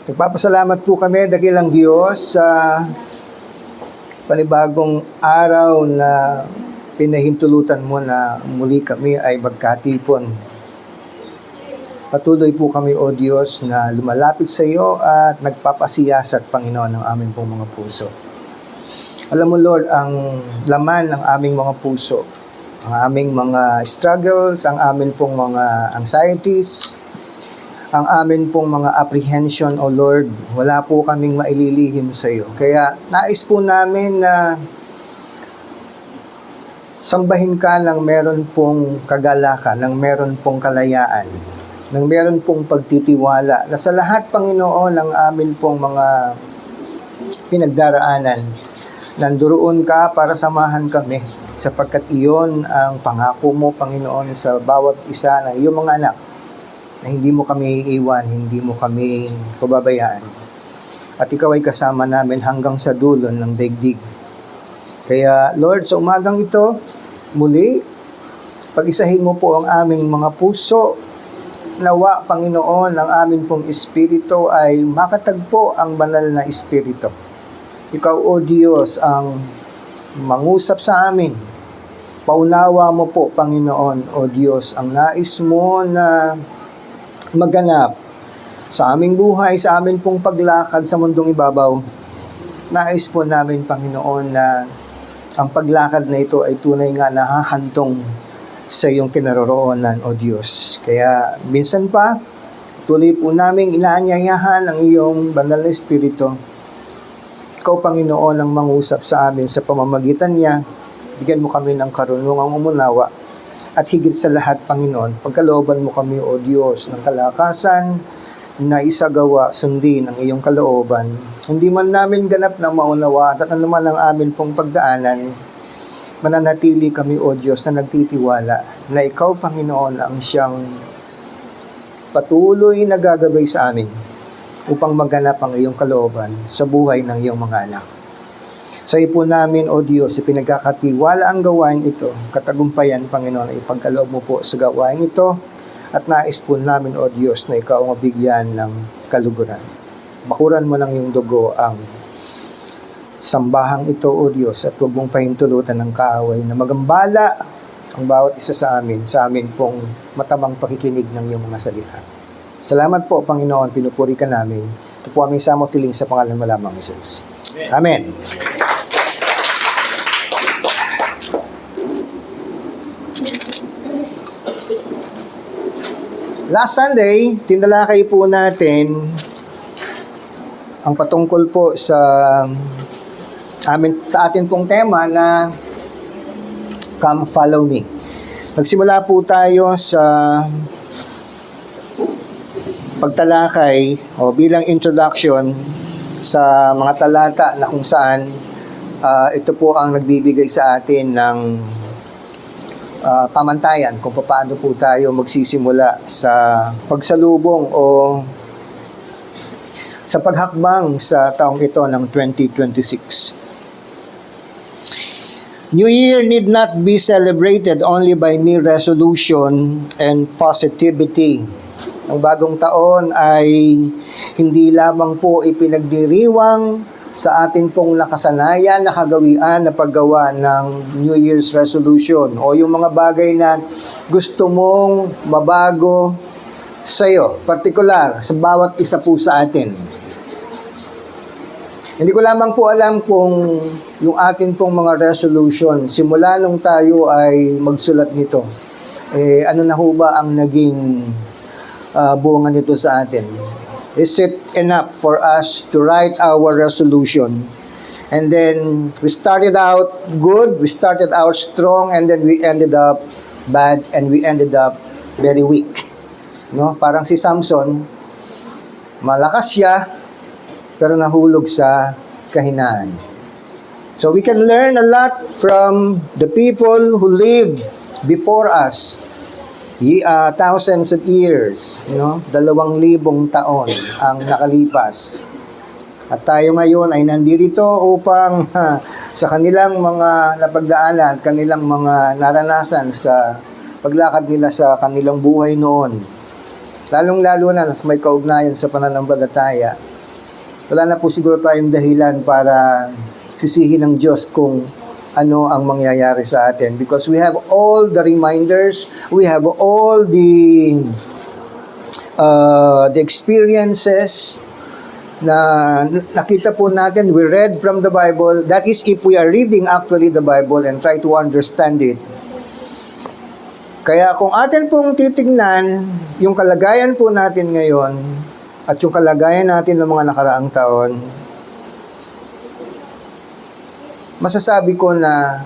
Nagpapasalamat po kami, dakilang Diyos, sa panibagong araw na pinahintulutan mo na muli kami ay magkatipon. Patuloy po kami, O Diyos, na lumalapit sa iyo at nagpapasiyasat, Panginoon, ng aming pong mga puso. Alam mo, Lord, ang laman ng aming mga puso, ang aming mga struggles, ang aming pong mga anxieties, ang amin pong mga apprehension, O Lord, wala po kaming maililihim sa iyo. Kaya nais po namin na sambahin ka ng meron pong kagalakan, ng meron pong kalayaan, ng meron pong pagtitiwala, na sa lahat, Panginoon, ng amin pong mga pinagdaraanan, nanduroon ka para samahan kami, sapagkat iyon ang pangako mo, Panginoon, sa bawat isa ng iyong mga anak, na hindi mo kami iiwan, hindi mo kami pababayaan. At ikaw ay kasama namin hanggang sa dulo ng daigdig. Kaya, Lord, sa umagang ito, muli, pag-isahin mo po ang aming mga puso. Nawa, Panginoon, ang aming pong espiritu ay makatagpo ang banal na espiritu. Ikaw, O Diyos, ang mangusap sa amin. Paunawa mo po, Panginoon, O Diyos, ang nais mo na maganap sa aming buhay, sa amin pong paglakad sa mundong ibabaw. Nais po namin, Panginoon, na ang paglakad na ito ay tunay nga nahahantong sa iyong kinaroroonan, O Diyos. Kaya minsan pa, tuloy po namin inaanyayahan ang iyong banal na espiritu. Ikaw, Panginoon, ang mangusap sa amin sa pamamagitan niya. Bigyan mo kami ng karunungang umunawa. At higit sa lahat, Panginoon, pagkalooban mo kami, O Diyos, ng kalakasan na isagawa, sundin ang iyong kalooban. Hindi man namin ganap na maunawa at ano man ang amin pong pagdaanan, mananatili kami, O Diyos, na nagtitiwala na ikaw, Panginoon, ang siyang patuloy na gagabay sa amin upang maganap ang iyong kalooban sa buhay ng iyong mga anak. Sa iyo po namin, O Diyos, ipinagkakatiwala ang gawain ito. Katagumpayan, Panginoon, ay ipagkaloob mo po sa gawain ito. At nais po namin, O Diyos, na ikaw ang mabigyan ng kaluguran. Bakuran mo ng iyong dugo ang sambahang ito, O Diyos, at huwag mong pahintulutan ng kaaway na magambala ang bawat isa sa amin pong matamang pakikinig ng iyong mga salita. Salamat po, Panginoon, pinupuri ka namin. Ito po aming samotiling sa pangalan mo lamang, Jesus. Amen. Last Sunday, tinalakay po natin ang patungkol po sa atin pong tema na Come Follow Me. Nagsimula po tayo sa pagtalakay o bilang introduction sa mga talata na kung saan ito po ang nagbibigay sa atin ng pamantayan kung paano po tayo magsisimula sa pagsalubong o sa paghakbang sa taong ito ng 2026. New Year need not be celebrated only by mere resolution and positivity. Ang bagong taon ay hindi lamang po ipinagdiriwang sa atin pong nakasanayan, nakagawian na paggawa ng New Year's resolution o yung mga bagay na gusto mong mabago sa iyo, partikular sa bawat isa po sa atin. Hindi ko lamang po alam kung yung atin pong mga resolution, simula nung tayo ay magsulat nito, ano na ho ba ang naging bunga nito sa atin? Is it enough for us to write our resolution? And then we started out good, we started out strong, and then we ended up bad, and we ended up very weak. No? Parang si Samson, malakas siya, pero nahulog sa kahinaan. So we can learn a lot from the people who lived before us. Thousands of years, 2,000 taon ang nakalipas. At tayo ngayon ay nandito upang sa kanilang mga napagdaanan, kanilang mga naranasan sa paglakad nila sa kanilang buhay noon, lalong-lalo na may kaugnayan sa pananampalataya, wala na po siguro tayong dahilan para sisihin ng Diyos kung ano ang mangyayari sa atin, because we have all the reminders, we have all the experiences na nakita po natin, we read from the Bible. That is, if we are reading actually the Bible and try to understand it. Kaya kung atin pong titignan yung kalagayan po natin ngayon at yung kalagayan natin ng mga nakaraang taon, masasabi ko na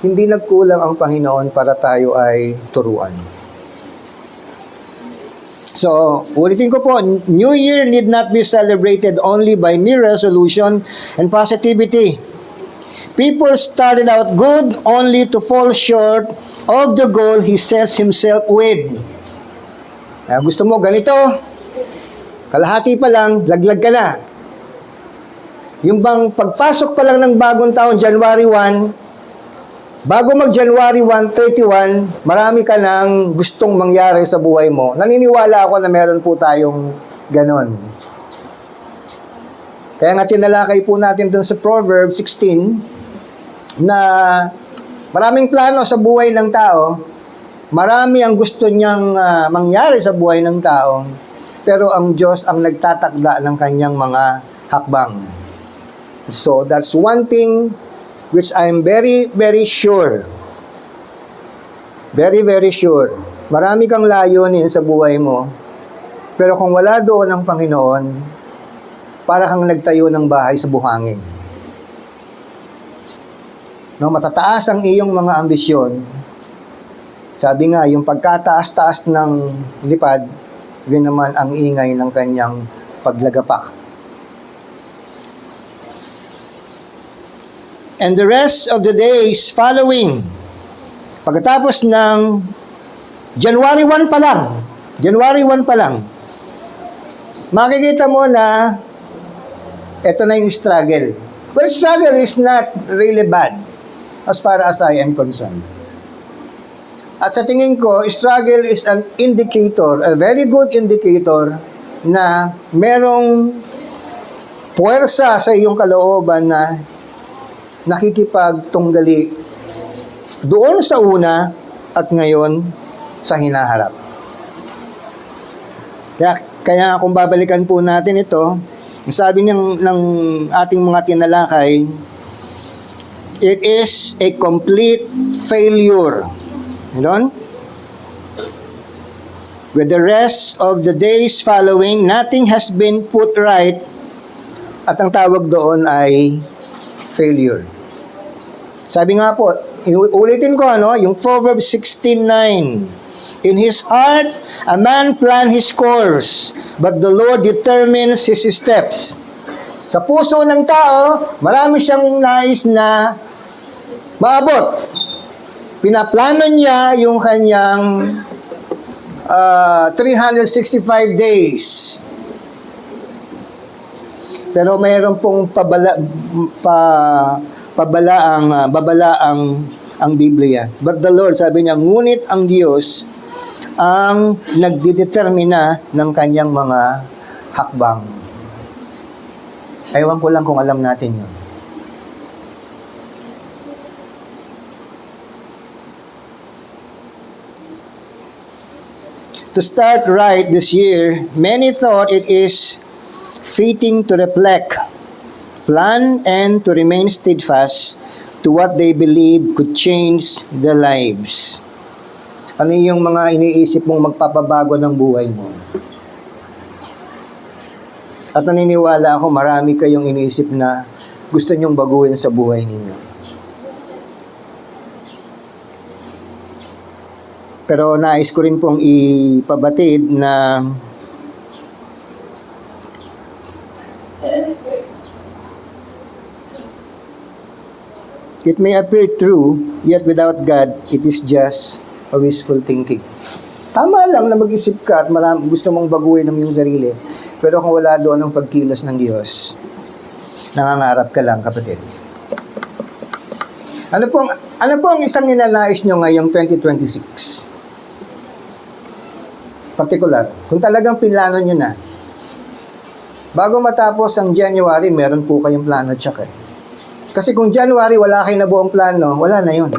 hindi nagkulang ang Panginoon para tayo ay turuan. So, ulitin ko po, New Year need not be celebrated only by mere resolution and positivity. People started out good only to fall short of the goal he sets himself with. Gusto mo ganito? Kalahati pa lang, laglag ka na. Yung bang pagpasok pa lang ng bagong taon, January 1, bago mag-January 1, 31, marami ka nang gustong mangyari sa buhay mo. Naniniwala ako na meron po tayong ganon. Kaya nga tinalakay po natin dun sa Proverbs 16 na maraming plano sa buhay ng tao, marami ang gusto niyang mangyari sa buhay ng tao, pero ang Diyos ang nagtatakda ng kanyang mga hakbang. So that's one thing which I am very, very sure. Very, very sure. Marami kang layunin sa buhay mo, pero kung wala doon ang Panginoon, para kang nagtayo ng bahay sa buhangin. No, matataas ang iyong mga ambisyon. Sabi nga, yung pagkataas-taas ng lipad, yun naman ang ingay ng kanyang paglagapak. And the rest of the days following, pagkatapos ng January 1 pa lang, makikita mo na ito na yung struggle. Well, struggle is not really bad as far as I am concerned. At sa tingin ko, struggle is an indicator, a very good indicator na merong puwersa sa iyong kalooban na nakikipagtunggali doon sa una at ngayon sa hinaharap. Kaya kung babalikan po natin ito, sabi ng ating mga tinalakay, it is a complete failure. Ano? With the rest of the days following, nothing has been put right, at ang tawag doon ay failure. Sabi nga po, ulitin ko yung Proverbs 16:9. In his heart, a man plan his course, but the Lord determines his steps. Sa puso ng tao, marami siyang nais na maabot. Pinaplano niya yung kanyang 365 days. Pero mayroon pong babala ang Biblia. But the Lord, sabi niya, ngunit ang Diyos ang nagdidetermina ng kanyang mga hakbang. Ewan ko lang kung alam natin yun. To start right this year, many thought it is fitting to reflect, plan, and to remain steadfast to what they believe could change their lives. Ano yung mga iniisip mong magpapabago ng buhay mo? At naniniwala ako, marami kayong iniisip na gusto nyong baguhin sa buhay ninyo. Pero nais ko rin pong ipabatid na it may appear true, yet without God, it is just a wishful thinking. Tama lang na mag-isip ka at gusto mong baguhin ng iyong sarili, pero kung wala doon ang pagkilos ng Diyos, nangangarap ka lang, kapatid. Ano po ang isang ninanais nyo ngayong 2026? Particular, kung talagang pinlano nyo na, Bago matapos ang January, meron po kayong plano check eh. Kasi kung January, wala kayo na buong plano, wala na yun.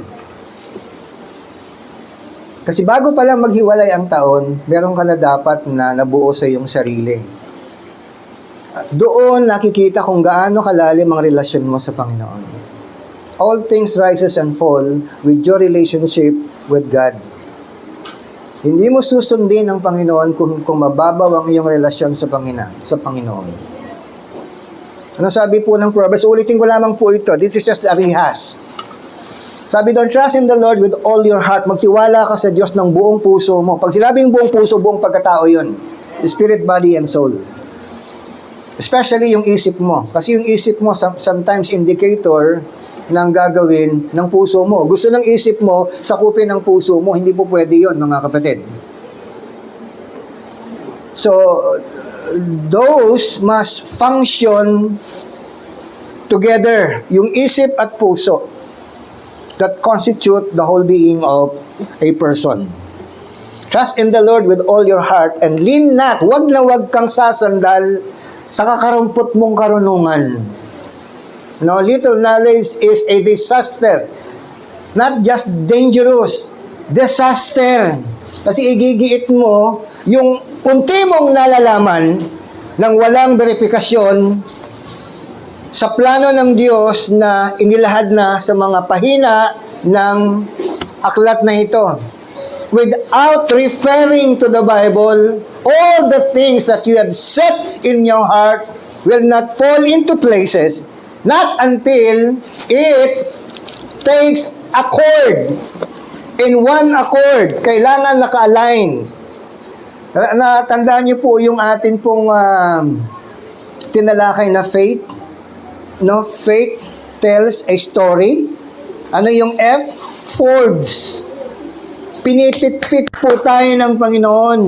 Kasi bago pa lang maghiwalay ang taon, meron ka na dapat na nabuo sa iyong sarili. Doon nakikita kung gaano kalalim ang relasyon mo sa Panginoon. All things rises and fall with your relationship with God. Hindi mo susundin ang Panginoon kung mababaw ang iyong relasyon sa Panginoon. Ano sabi po ng Proverbs? Ulitin ko lamang po ito. This is just a rehas. Sabi doon, trust in the Lord with all your heart. Magtiwala ka sa Diyos ng buong puso mo. Pag sinabing buong puso, buong pagkatao yun. Spirit, body, and soul. Especially yung isip mo. Kasi yung isip mo, sometimes indicator ng gagawin ng puso mo. Gusto ng isip mo, sakupin ng puso mo. Hindi po pwede yun, mga kapatid. So, those must function together. Yung isip at puso that constitute the whole being of a person. Trust in the Lord with all your heart and lean not. Wag na wag kang sasandal sa kakarumpot mong karunungan. No, little knowledge is a disaster. Not just dangerous, disaster. Kasi igigiit mo yung unti mong nalalaman ng walang verifikasyon sa plano ng Diyos na inilahad na sa mga pahina ng aklat na ito. Without referring to the Bible, all the things that you have set in your heart will not fall into places, not until it takes accord. In one accord, kailangan naka-align. Natandaan niyo po yung atin pong tinalakay na faith. No, faith tells a story. Ano yung F? Fords. Pinipit-pit po tayo ng Panginoon.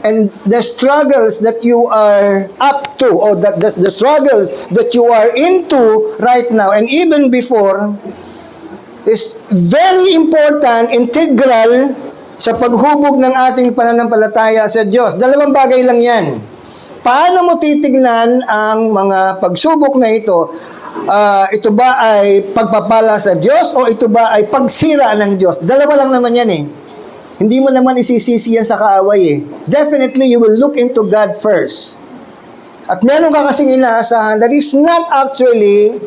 And the struggles that you are up to, or the struggles that you are into right now, and even before, is very important, integral sa paghubog ng ating pananampalataya sa Diyos. Dalawang bagay lang yan. Paano mo titignan ang mga pagsubok na ito? Ito ba ay pagpapala sa Diyos o ito ba ay pagsira ng Diyos? Dalawa lang naman yan eh. Hindi mo naman isisisi yan sa kaaway eh. Definitely, you will look into God first. At meron ka kasing inaasahan that is not actually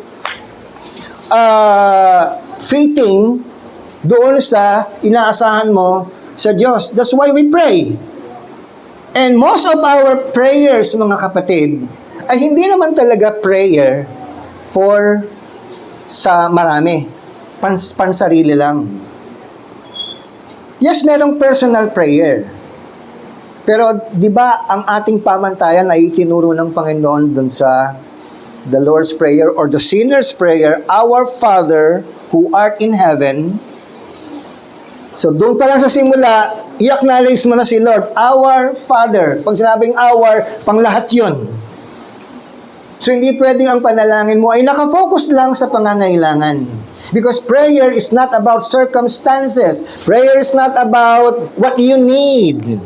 fitting doon sa inaasahan mo sa Diyos. That's why we pray. And most of our prayers, mga kapatid, ay hindi naman talaga prayer for sa marami. Pansarili lang. Yes, merong personal prayer. Pero, di ba, ang ating pamantayan ay itinuro ng Panginoon dun sa the Lord's Prayer or the sinner's prayer, Our Father who art in heaven. So, doon pa lang sa simula, i-acknowledge mo na si Lord, Our Father. Pag sinabing our, pang lahat yun. So, hindi pwedeng ang panalangin mo ay nakafocus lang sa pangangailangan. Because prayer is not about circumstances. Prayer is not about what you need.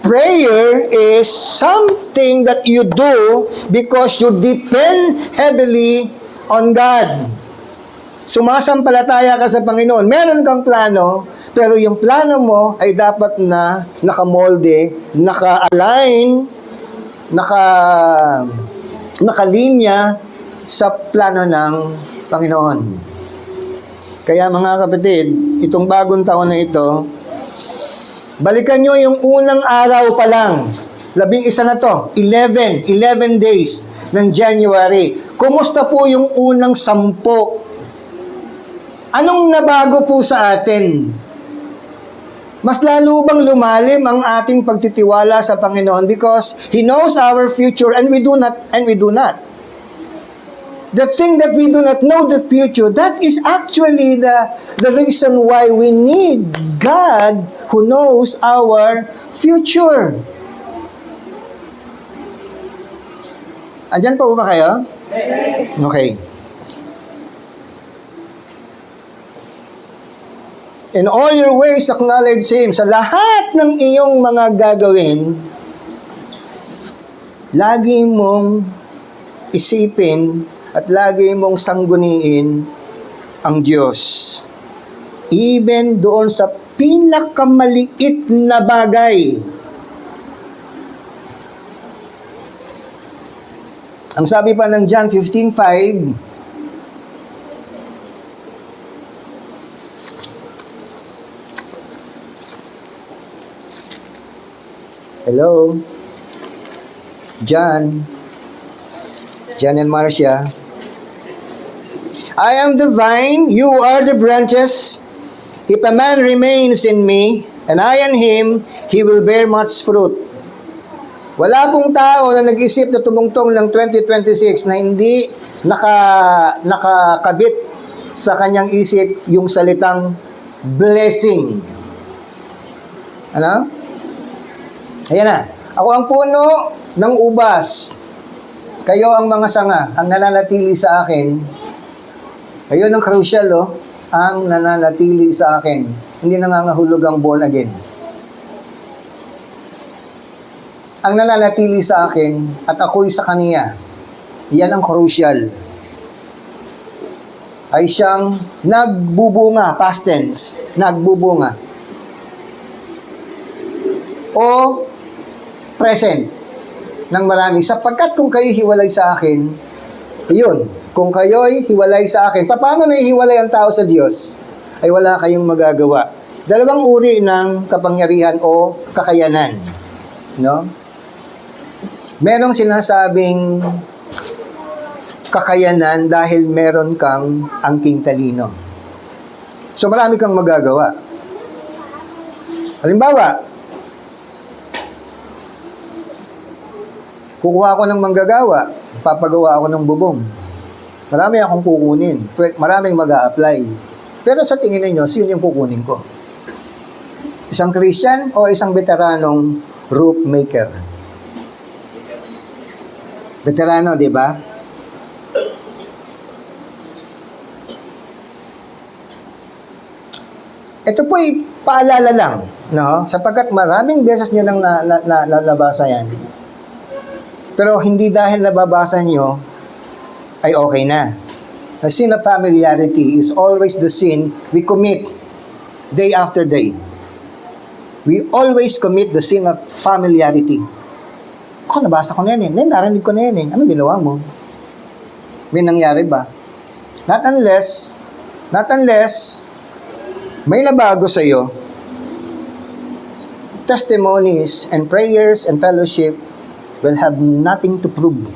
Prayer is something that you do because you depend heavily on God. Sumasampalataya ka sa Panginoon. Meron kang plano, pero yung plano mo ay dapat na nakamolde, naka-align, nakalinya sa plano ng Panginoon. Kaya mga kapatid, itong bagong taon na ito, balikan nyo yung unang araw pa lang. 11 na to. 11 days ng January. Kumusta po yung unang 10? Anong nabago po sa atin? Mas lalo bang lumalim ang ating pagtitiwala sa Panginoon because He knows our future and we do not. The thing that we do not know the future, that is actually the reason why we need God who knows our future. Andyan pa ba kayo? Okay. In all your ways, acknowledge Him. Sa lahat ng iyong mga gagawin, lagi mong isipin at lagi mong sangguniin ang Diyos. Even doon sa pinakamaliit na bagay. Ang sabi pa ng John 15:5, hello? John and Marcia. I am the vine, you are the branches. If a man remains in me, and I in him, he will bear much fruit. Wala pong tao na nag-isip na tumungtong ng 2026 na hindi nakakabit sa kanyang isip yung salitang blessing. Ano? Ayan na. Ako ang puno ng ubas. Kayo ang mga sanga, ang nananatili sa akin. Ayun ang crucial, ang nananatili sa akin. Hindi nangangahulog ang born again. Ang nananatili sa akin at ako'y sa kaniya. Yan ang crucial. Ay siyang nagbubunga, past tense, nagbubunga. O present ng marami. Sapagkat kung kayo hiwalay sa akin, yun, kung kayo'y hiwalay sa akin, paano nahihiwalay ang tao sa Diyos? Ay wala kayong magagawa. Dalawang uri ng kapangyarihan o kakayanan. No? Merong sinasabing kakayanan dahil meron kang angking talino. So marami kang magagawa. Halimbawa, kukuha ako ng manggagawa, papagawa ako ng bubong. Marami akong kukunin. Maraming mag-a-apply. Pero sa tingin ninyo, sino yung kukunin ko? Isang Christian o isang veteranong roof maker? Veterano, di ba? Ito po'y paalala lang, no? Sapagkat maraming beses nyo nang nabasa yan. Pero hindi dahil nababasa nyo, ay okay na. The sin of familiarity is always the sin we commit day after day. We always commit the sin of familiarity. Ako, nabasa ko na yan eh. Narinig ko na yan eh. Anong ginawa mo? May nangyari ba? Not unless may nabago sa iyo. Testimonies and prayers and fellowship will have nothing to prove.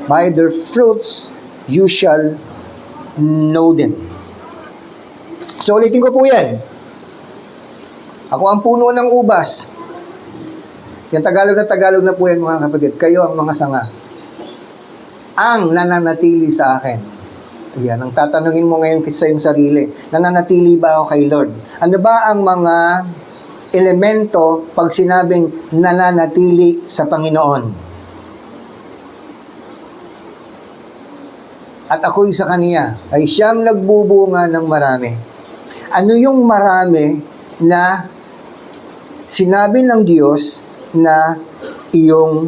By their fruits, you shall know them. So, ulitin ko po yan. Ako ang puno ng ubas. Yung Tagalog na po yan, mga kapatid. Kayo ang mga sanga. Ang nananatili sa akin. Ayan, ang tatanungin mo ngayon sa iyong sarili. Nananatili ba ako kay Lord? Ano ba ang mga elemento pag sinabing nananatili sa Panginoon? At ako'y sa kaniya, ay siyang nagbubunga ng marami. Ano yung marami na sinabi ng Diyos na iyong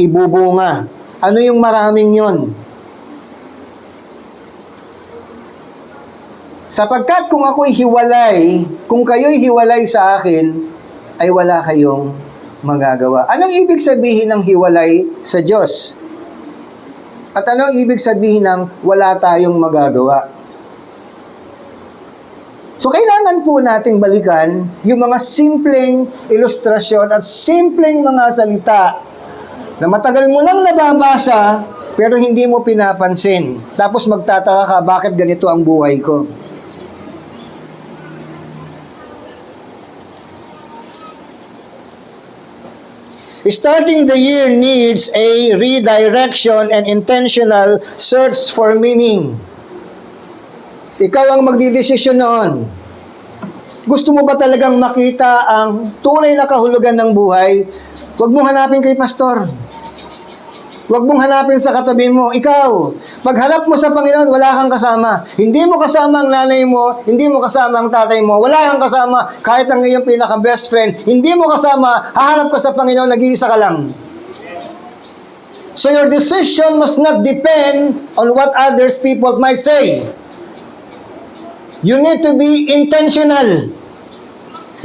ibubunga? Ano yung maraming yon? Sapagkat kung ako'y hiwalay, kung kayo'y hiwalay sa akin, ay wala kayong magagawa. Anong ibig sabihin ng hiwalay sa Diyos? At ano ang ibig sabihin ng wala tayong magagawa? So, kailangan po nating balikan yung mga simpleng ilustrasyon at simpleng mga salita na matagal mo nang nababasa pero hindi mo pinapansin. Tapos magtataka ka, bakit ganito ang buhay ko? Starting the year needs a redirection and intentional search for meaning. Ikaw ang magdidesisyon noon. Gusto mo ba talagang makita ang tunay na kahulugan ng buhay? Huwag mong hanapin kay pastor. Huwag mong hanapin sa katabi mo. Ikaw, paghanap mo sa Panginoon, wala kang kasama. Hindi mo kasama ang nanay mo, hindi mo kasama ang tatay mo, wala kang kasama kahit ang iyong pinaka-best friend. Hindi mo kasama, hahanap ka sa Panginoon, nag-iisa ka lang. So your decision must not depend on what others people might say. You need to be intentional.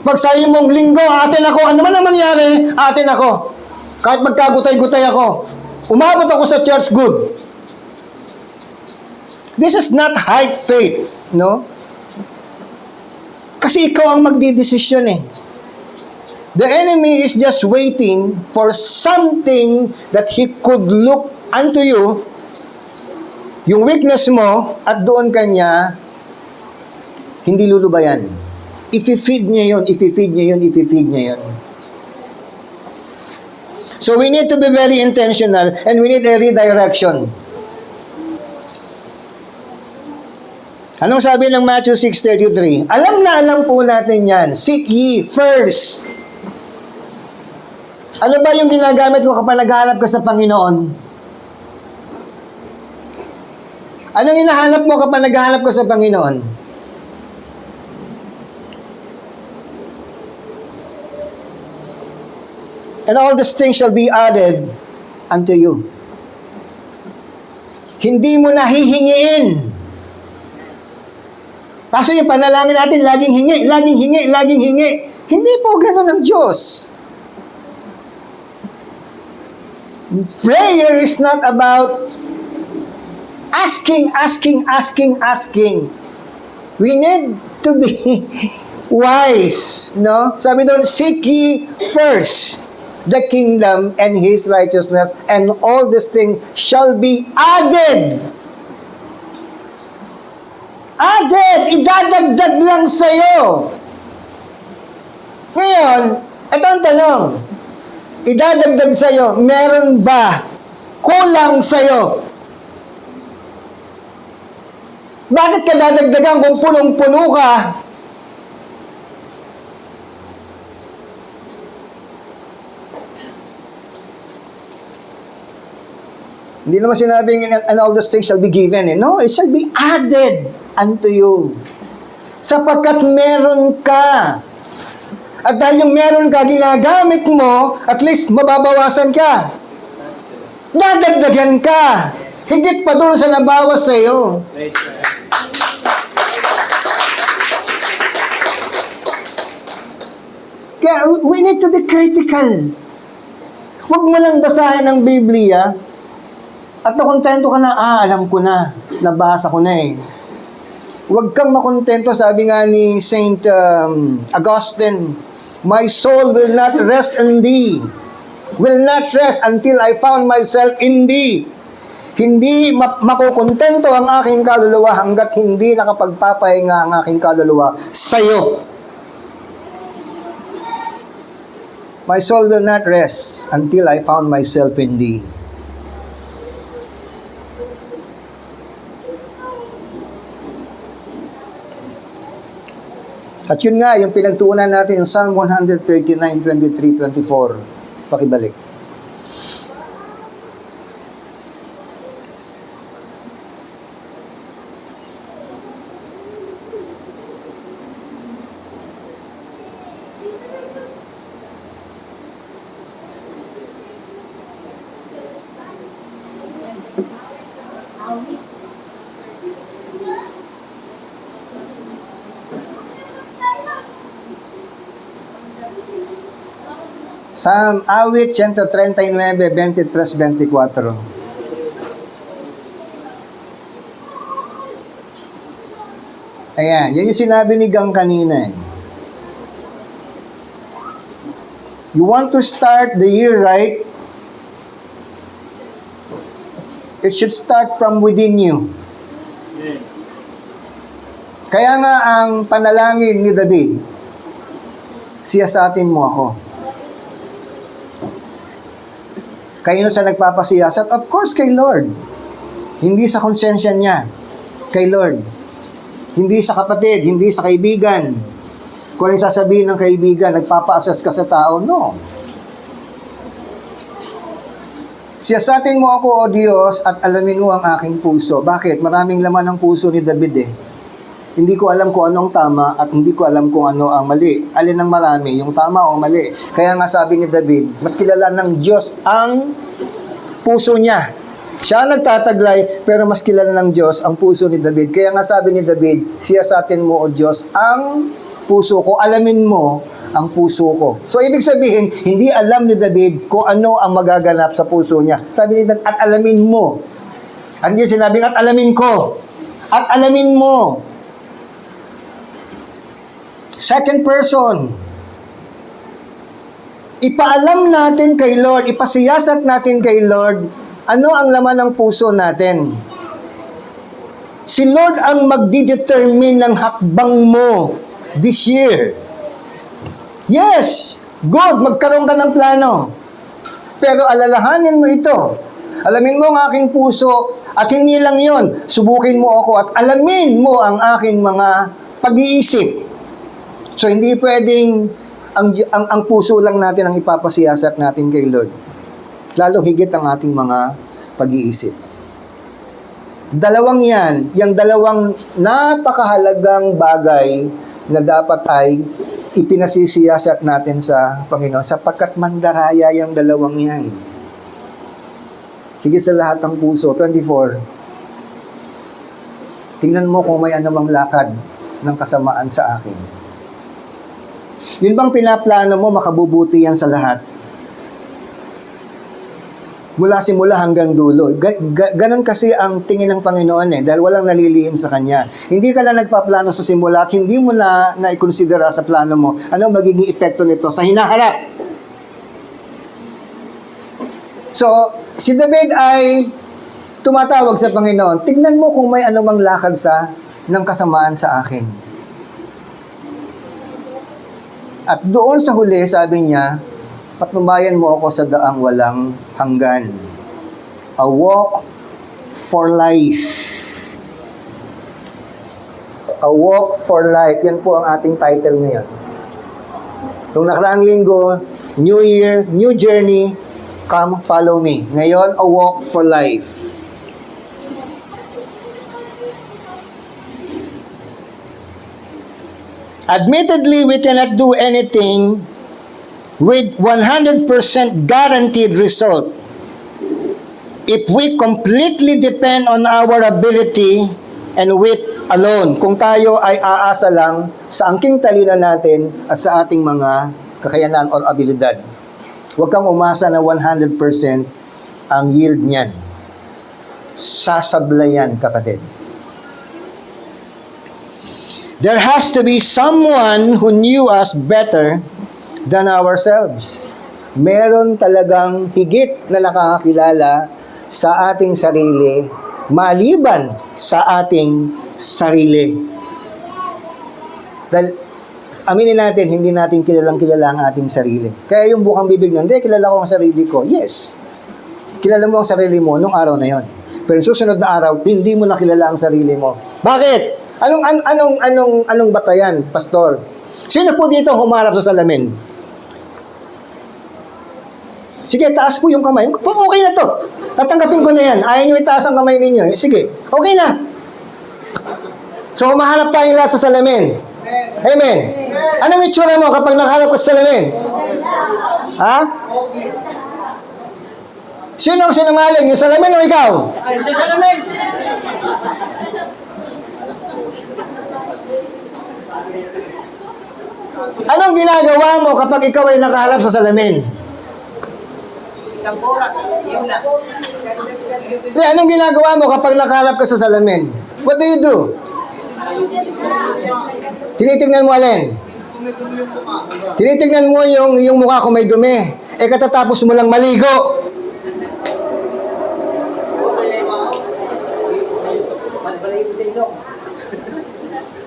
Pag sabi mong linggo, atin ako, ano man ang mangyari, atin ako. Kahit magkagutay-gutay ako, umabot ako sa church, good. This is not high faith, no? Kasi ikaw ang magdidesisyon eh. The enemy is just waiting for something that he could look unto you, yung weakness mo, at doon kanya, hindi lulubayan. I-feed niya yun, i-feed niya yun, i-feed niya yun. So we need to be very intentional and we need a redirection. Anong sabi ng Matthew 6:33? Alam na alam po natin yan. Seek ye first. Ano ba yung ginagamit ko kapag naghahanap ka sa Panginoon? Anong hinahanap mo kapag naghahanap ka sa Panginoon? And all these things shall be added unto you. Hindi mo na hihingiin. Kaso yung panalangin natin, laging hingi, laging hingi, laging hingi. Hindi po ganun ang Diyos. Prayer is not about asking. We need to be wise, no? Sabi doon, seek ye first the kingdom and His righteousness, and all these things shall be added. Added! Idadagdag lang sa'yo. Ngayon, ito ang tanong. Idadagdag sa'yo, meron ba kulang sa'yo? Bakit ka dadagdagan kung punong-puno ka? Hindi naman sinabing, and all those things shall be given. No, it shall be added unto you. Sapagkat meron ka. At dahil yung meron ka, ginagamit mo, at least mababawasan ka. Dadagdagan ka. Higit pa doon sa nabawas sa'yo. Kaya we need to be critical. Huwag mo lang basahin ang Biblia at nakontento ka na, alam ko na, nabasa ko na eh. Huwag kang makontento, sabi nga ni Saint Augustine, my soul will not rest in thee, will not rest until I found myself in thee. Hindi makukontento ang aking kaluluwa hanggat hindi nakapagpapahinga ang aking kaluluwa sa'yo. My soul will not rest until I found myself in thee. At yun nga, yung pinagtuunan natin, Psalm 139, 23, 24. Pakibalik. Psalm Awit 139, 23, 24. Ayan, yan yung sinabi ni Gang kanina eh. You want to start the year right? It should start from within you. Kaya nga ang panalangin ni David, siyasatin mo ako. Kayo sa nagpapasiyasat? Of course, kay Lord. Hindi sa konsensya niya. Kay Lord. Hindi sa kapatid, hindi sa kaibigan. Kung ano sasabihin ng kaibigan, nagpapa-assess ka sa tao, no. Siyasatin mo ako, O Diyos, at alamin mo ang aking puso. Bakit? Maraming laman ang puso ni David eh. Hindi ko alam kung anong tama at hindi ko alam kung ano ang mali. Alin ang marami, yung tama o mali. Kaya nga sabi ni David, mas kilala ng Diyos ang puso niya. Siya ang nagtataglay, pero mas kilala ng Diyos ang puso ni David. Kaya nga sabi ni David, siyasatin mo, O Diyos, ang puso ko. Alamin mo ang puso ko. So, ibig sabihin, hindi alam ni David kung ano ang magaganap sa puso niya. Sabi ni David, at alamin mo. Hindi sinabing, at alamin ko. At alamin mo. Second person. Ipaalam natin kay Lord, ipasiyasat natin kay Lord, ano ang laman ng puso natin. Si Lord ang magdidetermine ng hakbang mo this year. Yes, good, magkaroon ka ng plano. Pero alalahanin mo ito. Alamin mo ang aking puso at hindi lang yon. Subukin mo ako at alamin mo ang aking mga pag-iisip. So, hindi pwedeng ang puso lang natin ang ipapasiyasat natin kay Lord. Lalo higit ang ating mga pag-iisip. Dalawang yan, yung dalawang napakahalagang bagay na dapat ay ipinasisiyasat natin sa Panginoon sapagkat mandaraya yung dalawang yan. Higit sa lahat ang puso. 24. Tingnan mo kung may anumang lakad ng kasamaan sa akin. Yun bang pinaplano mo, makabubuti yan sa lahat? Mula simula hanggang dulo. Ganon kasi ang tingin ng Panginoon dahil walang nalilihim sa Kanya. Hindi ka na nagpaplano sa simula at hindi mo na naikonsidera sa plano mo ano magiging epekto nito sa hinaharap. So, si David ay tumatawag sa Panginoon, tignan mo kung may anumang lakad ng kasamaan sa akin. At doon sa huli, sabi niya, patnubayan mo ako sa daang walang hanggan. A walk for life. A walk for life. Yan po ang ating title ngayon. Nung nakaraang linggo, New Year, New Journey, come follow me. Ngayon, a walk for life. Admittedly, we cannot do anything with 100% guaranteed result if we completely depend on our ability and wit alone. Kung tayo ay aasa lang sa angking talino natin at sa ating mga kakayanan o abilidad. Huwag kang umasa na 100% ang yield niyan. Sasablayan, kapatid. There has to be someone who knew us better than ourselves. Meron talagang higit na nakakakilala sa ating sarili, maliban sa ating sarili. Dahil, aminin natin, hindi natin kilala ang ating sarili. Kaya yung bukang bibig nun, hindi, kilala ko ang sarili ko. Yes, kilala mo ang sarili mo nung araw na yon. Pero susunod na araw, hindi mo nakilala ang sarili mo. Bakit? Anong batayan, pastor? Sino po dito humarap sa salamin? Sige, taas po yung kamay. Okay na to. Tatanggapin ko na yan. Ayaw nyo itaas ang kamay ninyo. Sige, okay na. So, humaharap tayong lahat sa salamin. Amen. Anong itsura mo kapag nakaharap ka sa salamin? Ha? Sino ang sinungaling? Yung salamin o ikaw? Salamin. Anong ginagawa mo kapag ikaw ay nakaharap sa salamin? Isang oras, yun na. Anong ginagawa mo kapag nakaharap ka sa salamin? What do you do? Tinitingnan mo alin? Tinitingnan mo yung mukha ko may dumi. Katatapos mo lang maligo.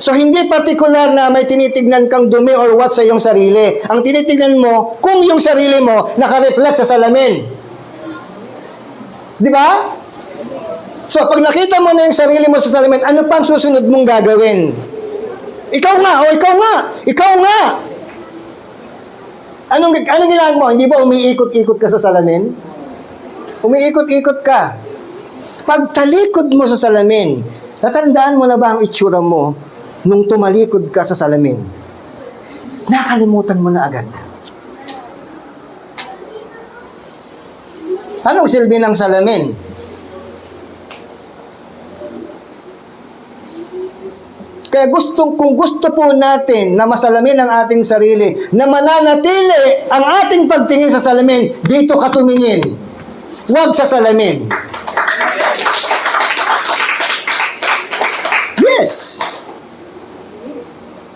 So, hindi partikular na may tinitignan kang dumi or what sa iyong sarili. Ang tinitignan mo, kung yung sarili mo naka-reflect sa salamin. Di ba? So, pag nakita mo na yung sarili mo sa salamin, ano pang susunod mong gagawin? Ikaw nga, ikaw nga! Ikaw nga! Anong ginagawa mo? Hindi ba umiikot-ikot ka sa salamin? Umiikot-ikot ka. Pag talikod mo sa salamin, natandaan mo na ba ang itsura mo nung tumalikod ka sa salamin? Nakalimutan mo na agad. Anong silbi ng salamin? Kaya kung gusto po natin na masalamin ang ating sarili, na mananatili ang ating pagtingin sa salamin, dito ka tumingin. Huwag sa salamin. Yes.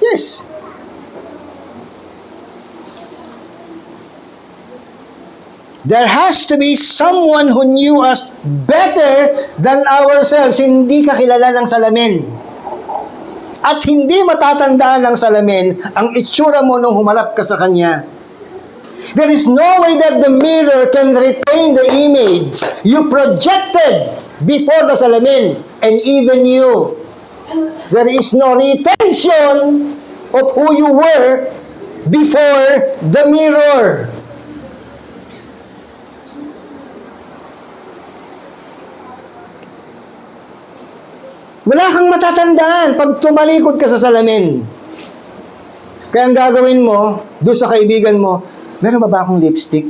Yes. There has to be someone who knew us better than ourselves. Hindi ka kilala ng salamin. At hindi matatandaan ng salamin ang itsura mo nung humarap ka sa kanya. There is no way that the mirror can retain the image you projected before the salamin. And even you, there is no retention of who you were before the mirror. Wala kang matatandaan pag tumalikod ka sa salamin. Kaya ang gagawin mo, doon sa kaibigan mo, meron ba akong lipstick?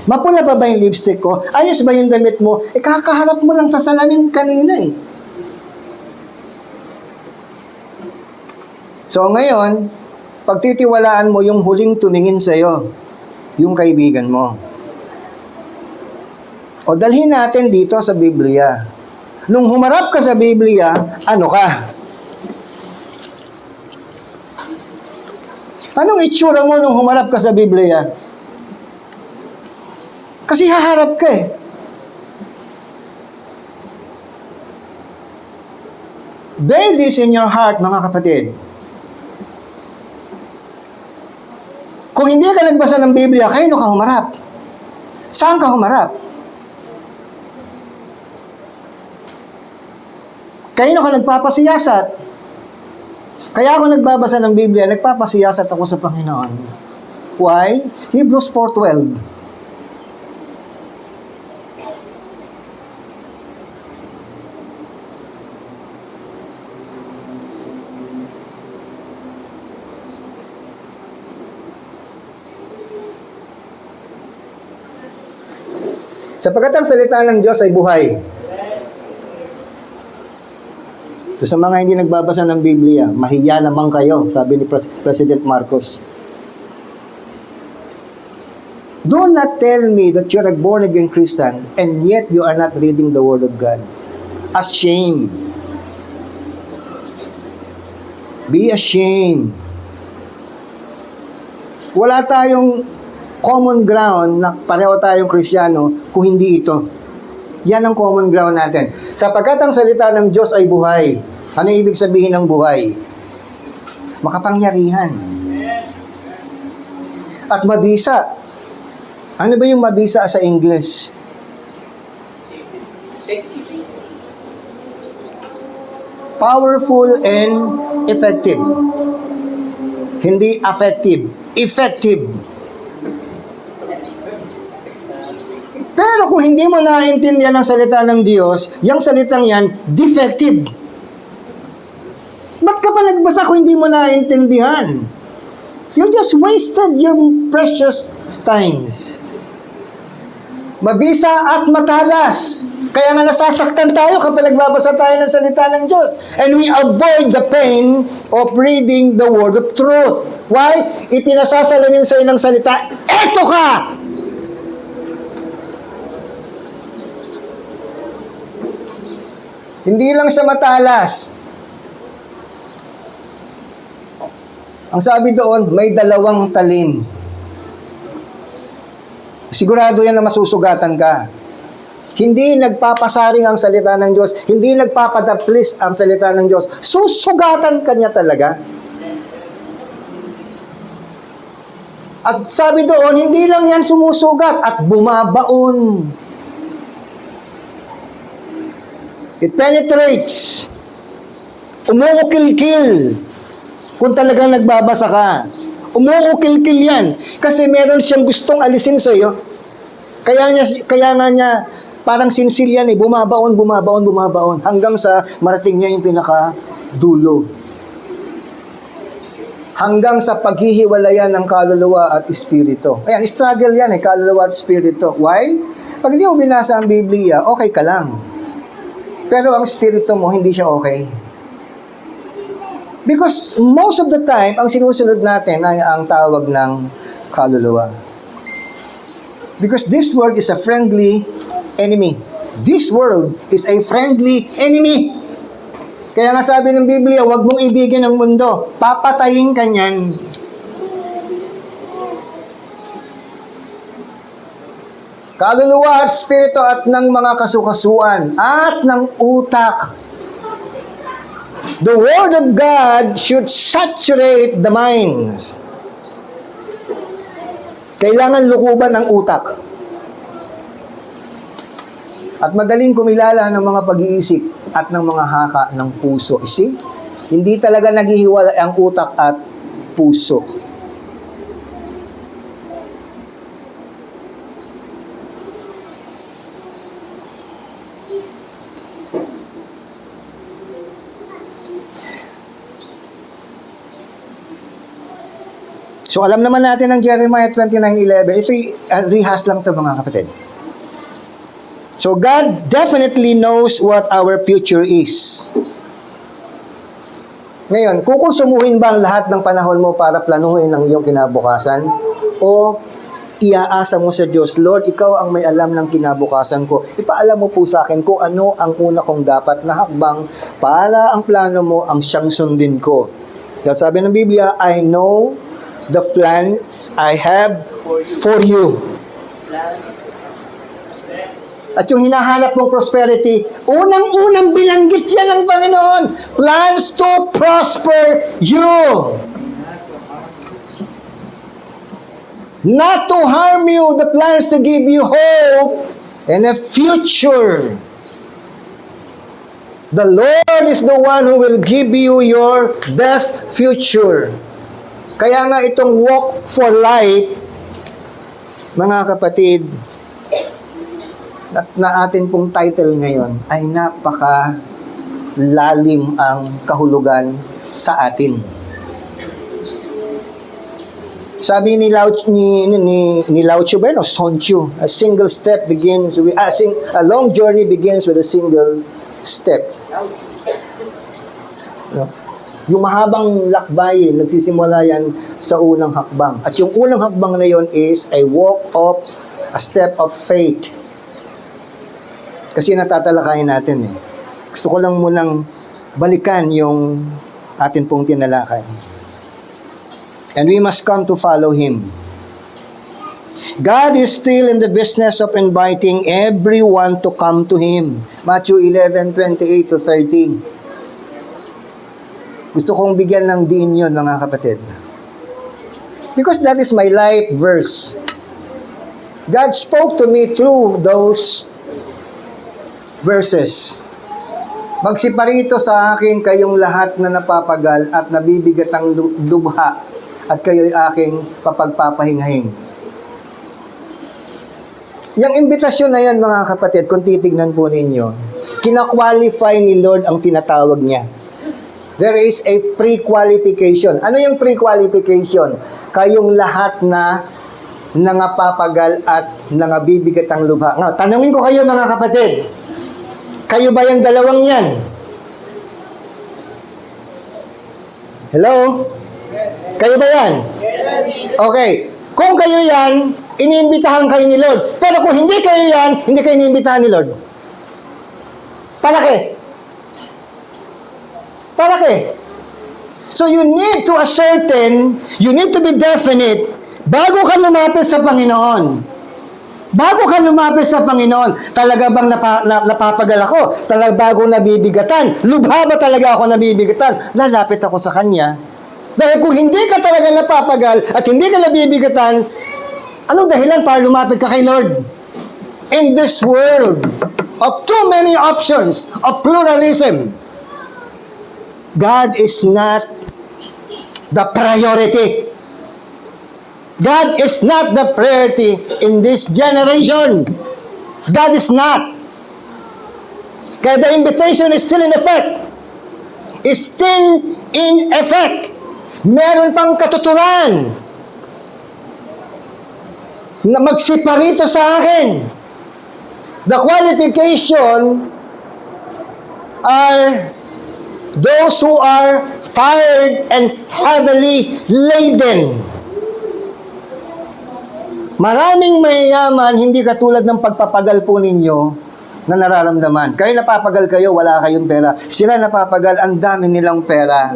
Mapula pa ba yung lipstick ko? Ayos ba yung damit mo? Kakaharap mo lang sa salamin kanina eh. So ngayon, pagtitiwalaan mo yung huling tumingin sa'yo, yung kaibigan mo. O dalhin natin dito sa Biblia. Nung humarap ka sa Biblia, ano ka? Anong itsura mo nung humarap ka sa Biblia? Kasi haharap ka eh. Bear this in your heart, mga kapatid. Kung hindi ka nagbasa ng Biblia, kayo ka humarap? Saan ka humarap? Kayo ka nagpapasiyasat. Kaya ako nagbabasa ng Biblia, nagpapasiyasat ako sa Panginoon. Why? Hebrews 4:12. Sapagkat ang salita ng Diyos ay buhay. So, sa mga hindi nagbabasa ng Biblia, mahiya naman kayo, sabi ni President Marcos. Do not tell me that you're a born-again Christian and yet you are not reading the Word of God. Ashamed. Be ashamed. Wala tayong common ground na pareho tayong Kristiyano kung hindi ito. Yan ang common ground natin. Sapagkat ang salita ng Diyos ay buhay. Ano ibig sabihin ng buhay? Makapangyarihan. At mabisa. Ano ba yung mabisa sa English? Powerful and effective. Hindi affective. Effective. Pero kung hindi mo naiintindihan ang salita ng Diyos, yung salitang yan, defective. Ba't ka pa nagbasa kung hindi mo naiintindihan? You just wasted your precious times. Mabisa at matalas. Kaya nga nasasaktan tayo kapag nagbabasa tayo ng salita ng Diyos. And we avoid the pain of reading the word of truth. Why? Ipinasasalamin sa'yo ng salita, eto ka! Hindi lang siya matalas. Ang sabi doon, may dalawang talim. Sigurado yan na masusugatan ka. Hindi nagpapasaring ang salita ng Diyos. Hindi nagpapadaplis ang salita ng Diyos. Susugatan ka niya talaga. At sabi doon, hindi lang yan sumusugat at bumabaon. It penetrates. Umuukil-kil. Kung talagang nagbabasa ka. Umuukil-kil yan. Kasi meron siyang gustong alisin sa iyo. Kaya nga niya, parang sinsil yan eh, bumabaon, hanggang sa marating niya yung pinaka-dulo. Hanggang sa paghihiwalayan ng kaluluwa at espiritu. Ayan, struggle yan eh, kaluluwa at espiritu. Why? Pag hindi mo binasa ang Biblia, okay ka lang. Pero ang espiritu mo, hindi siya okay. Because most of the time, ang sinusunod natin ay ang tawag ng kaluluwa. Because this world is a friendly enemy. This world is a friendly enemy. Kaya nga sabi ng Biblia, huwag mong ibigin ang mundo. Papatayin ka niyan. Kaluluwa at spirito at ng mga kasukasuan at ng utak. The Word of God should saturate the minds. Kailangan lukuban ang utak. At madaling kumilala ng mga pag-iisip at ng mga haka ng puso. See? Hindi talaga naghihiwalay ang utak at puso. So alam naman natin ang Jeremiah 29:11. Ito'y rehas lang to mga kapatid. So God definitely knows what our future is. Ngayon, kukonsumohin ba ang lahat ng panahon mo para planuhin ang iyong kinabukasan? O iaasa mo sa Diyos, Lord, ikaw ang may alam ng kinabukasan ko. Ipaalam mo po sa akin kung ano ang una kong dapat na hakbang para ang plano mo ang siyang sundin ko. Dahil sabi ng Biblia, I know the plans I have for you. At yung hinahanap mong prosperity, unang-unang binanggit yan ng Panginoon. Plans to prosper you. Not to harm you, the plans to give you hope and a future. The Lord is the one who will give you your best future. Kaya nga itong walk for life, mga kapatid, na atin pong title ngayon ay napaka lalim ang kahulugan sa atin. Sabi ni Lao Tzu ba, Sun Tzu, a single step begins with a long journey begins with a single step. Yung mahabang lakbay, nagsisimula yan sa unang hakbang. At yung unang hakbang na yon is a step of faith. Kasi natatalakayin natin eh. Gusto ko lang munang balikan yung atin pong tinalakay. And we must come to follow Him. God is still in the business of inviting everyone to come to Him. Matthew 11:28-30. Gusto kong bigyan ng diin yun, mga kapatid. Because that is my life verse. God spoke to me through those verses. Magsiparito sa akin kayong lahat na napapagal at nabibigat ang lubha at kayo'y aking papagpapahingahin. Yung imbitasyon na yan, mga kapatid, kung titignan po ninyo, kina-qualify ni Lord ang tinatawag niya. There is a pre-qualification. Ano yung pre-qualification? Kayong lahat na nangapapagal at nangabibigat ang lubha. Nga, tanungin ko kayo, mga kapatid, kayo ba yung dalawang yan? Hello? Kayo ba yan? Okay. Kung kayo yan, iniimbitahan kayo ni Lord. Pero kung hindi kayo yan, hindi kayo iniimbitahan ni Lord. Palaki. So you need to ascertain, you need to be definite, bago ka lumapit sa Panginoon. Bago ka lumapit sa Panginoon, talaga bang napapagal ako? Talaga bago nabibigatan? Lubha ba talaga ako nabibigatan? Lalapit ako sa Kanya. Dahil kung hindi ka talaga napapagal at hindi ka nabibigatan, anong dahilan para lumapit ka kay Lord? In this world of too many options, of pluralism, God is not the priority. God is not the priority in this generation. God is not. Kaya the invitation is still in effect. Is still in effect. Meron pang katuturan na magsiparito sa akin. The qualification are those who are tired and heavily laden. Maraming mayayaman, hindi katulad ng pagpapagal po ninyo na nararamdaman. Kayo napapagal kayo, wala kayong pera. Sila napapagal, ang dami nilang pera.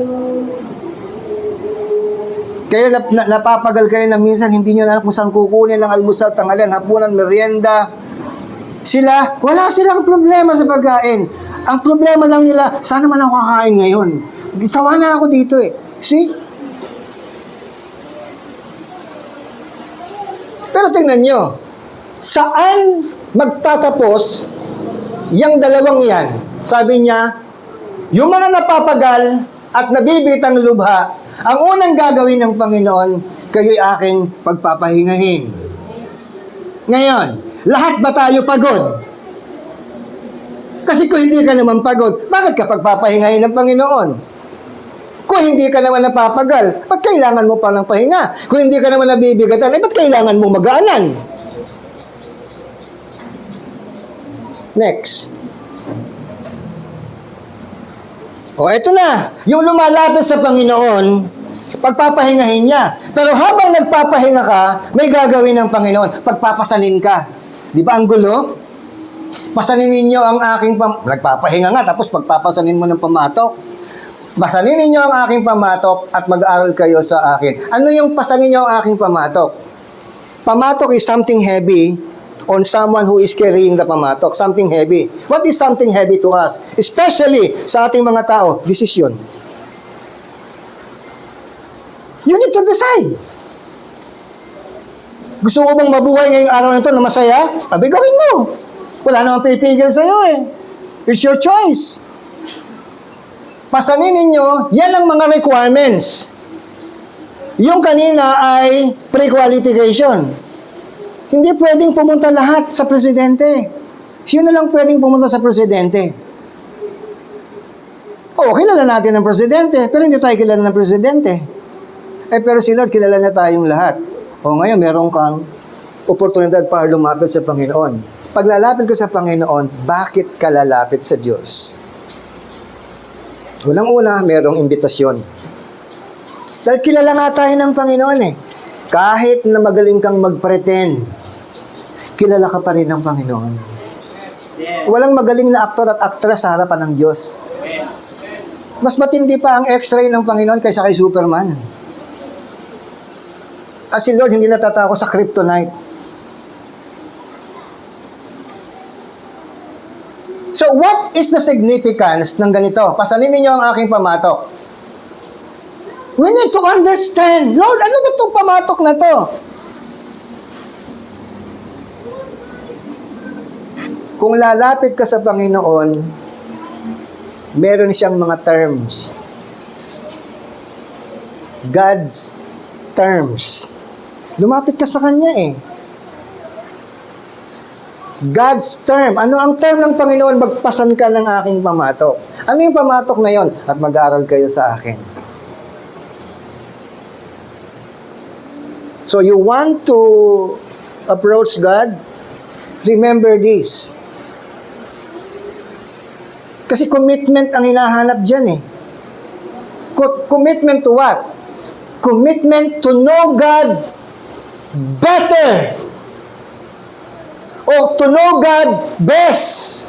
Kaya napapagal kayo na minsan hindi nyo na alam kung saan kukunin ng almusal, tanghalian, hapunan, merienda. Sila, wala silang problema sa pagkain. Ang problema lang nila, sana man ako kakain ngayon. Sawa na ako dito eh. See? Pero tingnan nyo, saan magtatapos yung dalawang yan? Sabi niya, yung mga napapagal at nabibitang lubha, ang unang gagawin ng Panginoon, kayo'y aking pagpapahingahin. Ngayon, lahat ba tayo pagod? Kasi kung hindi ka naman pagod, bakit ka pagpapahingahin ng Panginoon? Kung hindi ka naman napapagal, ba't kailangan mo pa ng pahinga? Kung hindi ka naman nabibigatan, ba't kailangan mo magaanan? Next. O, eto na. Yung lumalapit sa Panginoon, pagpapahingahin niya. Pero habang nagpapahinga ka, may gagawin ng Panginoon. Pagpapasanin ka. Di ba ang gulo? Pasanin ninyo ang aking nagpapahinga nga, tapos pagpapasanin mo ng pamatok. Pasanin ninyo ang aking pamatok at mag-aaral kayo sa akin. Ano yung pasanin ninyo ang aking pamatok? Pamatok is something heavy on someone who is carrying the pamatok. Something heavy. What is something heavy to us? Especially sa ating mga tao, decision. You need to decide. Gusto mo bang mabuhay ngayong araw na ito na masaya? Abi, gawin mo. Wala namang pipigil sa'yo eh. It's your choice. Pasanin ninyo, yan ang mga requirements. Yung kanina ay pre-qualification. Hindi pwedeng pumunta lahat sa presidente. Sino lang pwedeng pumunta sa presidente? Oo, kilala natin ang presidente, pero hindi tayo kilala ng presidente. Pero si Lord, kilala na tayong lahat. O ngayon, meron kang oportunidad para lumapit sa Panginoon. Pag lalapit ka sa Panginoon, bakit ka lalapit sa Diyos? Unang-una, merong imbitasyon. Dahil kilala nga tayo ng Panginoon eh. Kahit na magaling kang mag-pretend, kilala ka pa rin ng Panginoon. Walang magaling na aktor at aktres sa harapan ng Diyos. Mas matindi pa ang x-ray ng Panginoon kaysa kay Superman. At si Lord hindi natatakot sa kryptonite. So, what is the significance ng ganito? Pasanin ninyo ang aking pamatok. We need to understand, Lord, ano ba itong pamatok na to? Kung lalapit ka sa Panginoon, meron siyang mga terms. God's terms. Lumapit ka sa Kanya eh. God's term. Ano ang term ng Panginoon? Magpasan ka ng aking pamatok. Ano yung pamatok na yon? At mag-aaral kayo sa akin. So you want to approach God? Remember this. Kasi commitment ang hinahanap dyan eh. Commitment to what? Commitment to know God better. O to know God best.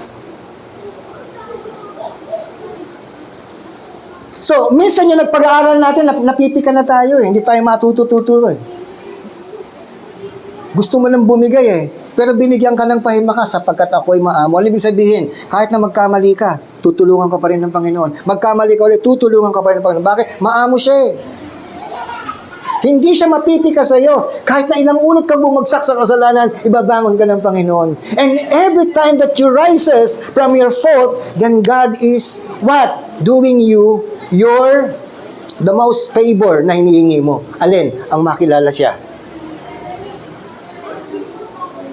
So, minsan yung nagpag-aaral natin, napipika na tayo eh. Hindi tayo matutututo eh. Gusto mo nang bumigay eh. Pero binigyan ka ng pahimakas sapagkat ako'y maamo. Ano ibig sabihin? Kahit na magkamali ka, tutulungan ka pa rin ng Panginoon. Magkamali ka ulit, tutulungan ka pa rin ng Panginoon. Bakit? Maamo siya eh. Hindi siya mapipika sa iyo. Kahit na ilang ulit kang bumagsak sa kasalanan, ibabangon ka ng Panginoon. And every time that you rises from your fault, then God is what? Doing you the most favor na hinihingi mo. Alin? Ang makilala siya.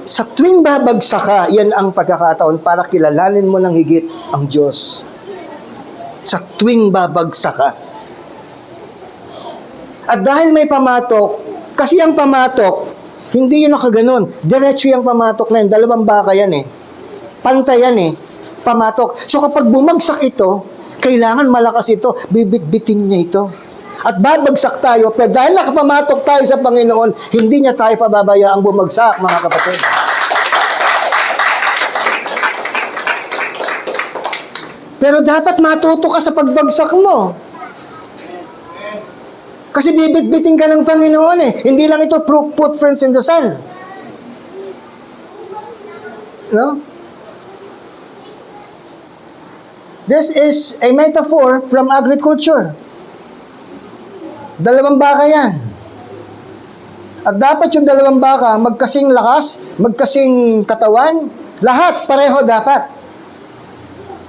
Sa tuwing babagsak ka, yan ang pagkakataon para kilalanin mo ng higit ang Diyos. Sa tuwing babagsak ka. At dahil may pamatok, kasi ang pamatok, hindi yun nakaganon. Diretso yung pamatok na yun. Dalawang baka yan eh. Pantay yan eh. Pamatok. So kapag bumagsak ito, kailangan malakas ito. Bibit-bitin niya ito. At babagsak tayo, pero dahil nakapamatok tayo sa Panginoon, hindi niya tayo pababayaang bumagsak, mga kapatid. Pero dapat matuto ka sa pagbagsak mo. Kasi bibit-bitin ka ng Panginoon eh. Hindi lang ito put friends in the sun. No? This is a metaphor from agriculture. Dalawang baka yan. At dapat yung dalawang baka magkasing lakas, magkasing katawan, lahat pareho dapat.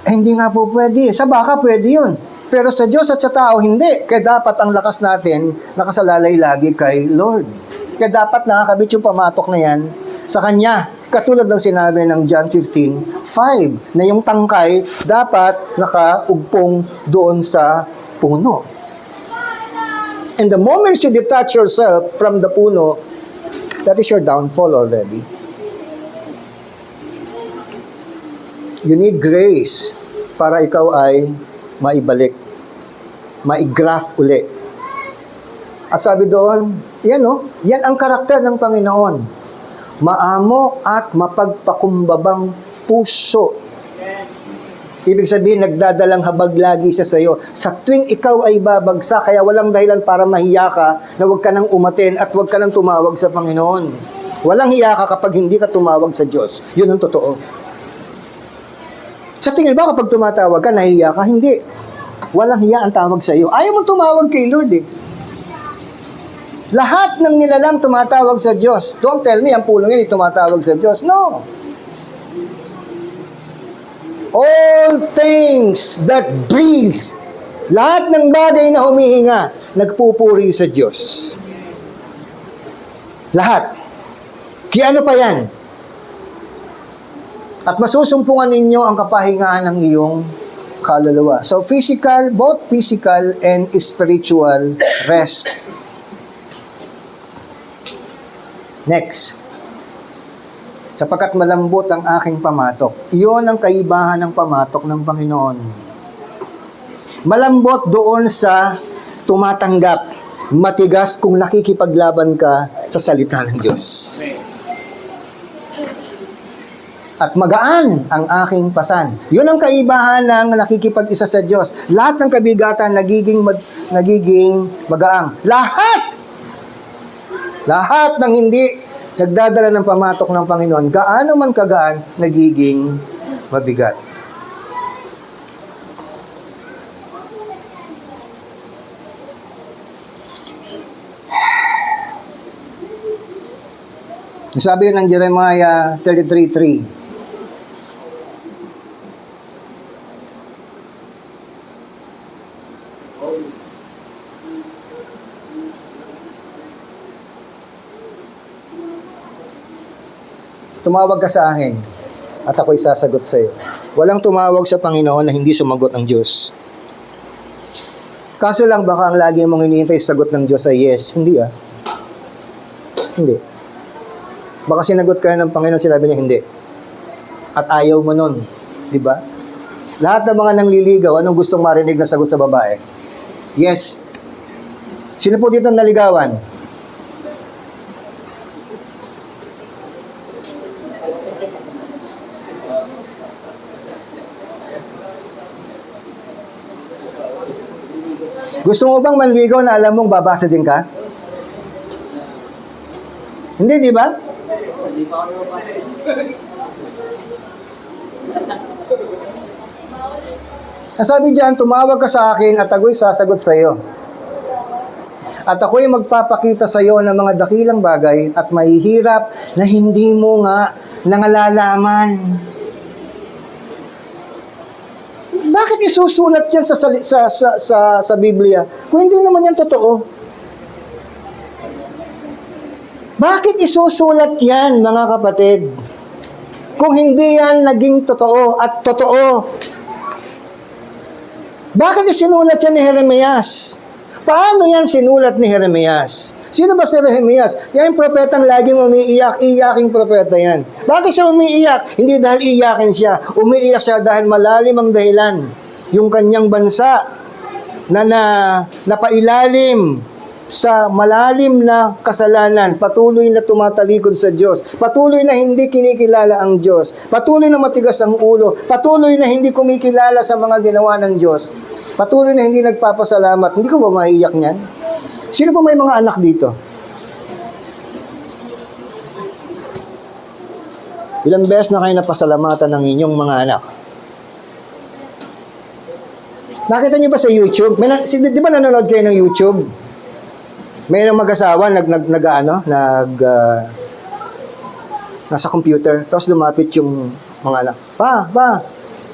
Eh, hindi nga po pwede. Sa baka pwede yun. Pero sa Diyos at sa tao, hindi. Kaya dapat ang lakas natin nakasalalay lagi kay Lord. Kaya dapat nakakabit yung pamatok na yan sa Kanya. Katulad ng sinabi ng John 15:5, na yung tangkay dapat nakaugpong doon sa puno. And the moment you detach yourself from the puno, that is your downfall already. You need grace para ikaw ay maibalik, maigraft uli. At sabi doon, yan ang karakter ng Panginoon. Maamo at mapagpakumbabang puso. Ibig sabihin, nagdadalang habag lagi siya sa iyo. Sa tuwing ikaw ay babagsak, kaya walang dahilan para mahiya ka na huwag ka nang umatin at huwag ka nang tumawag sa Panginoon. Walang hiya ka kapag hindi ka tumawag sa Diyos. Yun ang totoo. Sa tingin ba kapag tumatawag ka, nahiya ka? Hindi. Walang hiya ang tawag sa iyo. Ayaw mo tumawag kay Lord eh. Lahat ng nilalang tumatawag sa Diyos. Don't tell me, ang pulong yan tumatawag sa Diyos. No. All things that breathe, lahat ng bagay na humihinga, nagpupuri sa Diyos. Lahat. Kaya ano pa yan? At masusumpungan ninyo ang kapahingaan ng iyong kaluluwa. So physical, both physical and spiritual rest. Next. Sapagkat malambot ang aking pamatok. Iyon ang kaibahan ng pamatok ng Panginoon. Malambot doon sa tumatanggap. Matigas kung nakikipaglaban ka sa salita ng Diyos. At magaan ang aking pasan. Yun ang kaibahan ng nakikipag-isa sa Diyos. Lahat ng kabigatan nagiging magaang. Lahat ng hindi nagdadala ng pamatok ng Panginoon, gaano man kagaan, nagiging mabigat. Sabi ng Jeremiah 33:3, tumawag ka sa akin at ako'y sasagot sa iyo. Walang tumawag sa Panginoon na hindi sumagot ng Diyos. Kaso lang baka ang lagi mong hinihintay sa sagot ng Diyos ay yes. Hindi Hindi. Baka sinagot ka ng Panginoon, sinabi niya hindi. At ayaw mo nun. Di ba? Lahat ng mga nangliligaw, anong gustong marinig na sagot sa babae? Yes. Sino po dito naligawan? Gusto mo bang manligaw na alam mong babasa din ka? Hindi, di ba? Sabi diyan, tumawag ka sa akin at ako'y sasagot sa iyo. At ako'y magpapakita sa iyo ng mga dakilang bagay at mahihirap na hindi mo nga nangalalaman. Bakit isusulat yan sa Biblia? Kung hindi naman yan totoo. Bakit isusulat yan, mga kapatid? Kung hindi yan naging totoo at totoo. Bakit isinulat yan ni Jeremias? Paano yan sinulat ni Jeremias? Sino ba si Jeremias? Yan yung propetang laging umiiyak, iyaking propeta yan. Bakit siya umiiyak? Hindi dahil iyakin siya. Umiiyak siya dahil malalim ang dahilan. Yung kanyang bansa na napailalim sa malalim na kasalanan, patuloy na tumatalikod sa Diyos, patuloy na hindi kinikilala ang Diyos, patuloy na matigas ang ulo, patuloy na hindi kumikilala sa mga ginawa ng Diyos, patuloy na hindi nagpapasalamat. Hindi ko ba maiiyak niyan? Sino po may mga anak dito? Ilang beses na kayo napasalamatan ng inyong mga anak? Nakita niyo ba sa YouTube? Di ba nanonood kayo ng YouTube? Mayroong mag-asawa nasa computer, tapos lumapit yung mga anak. Pa,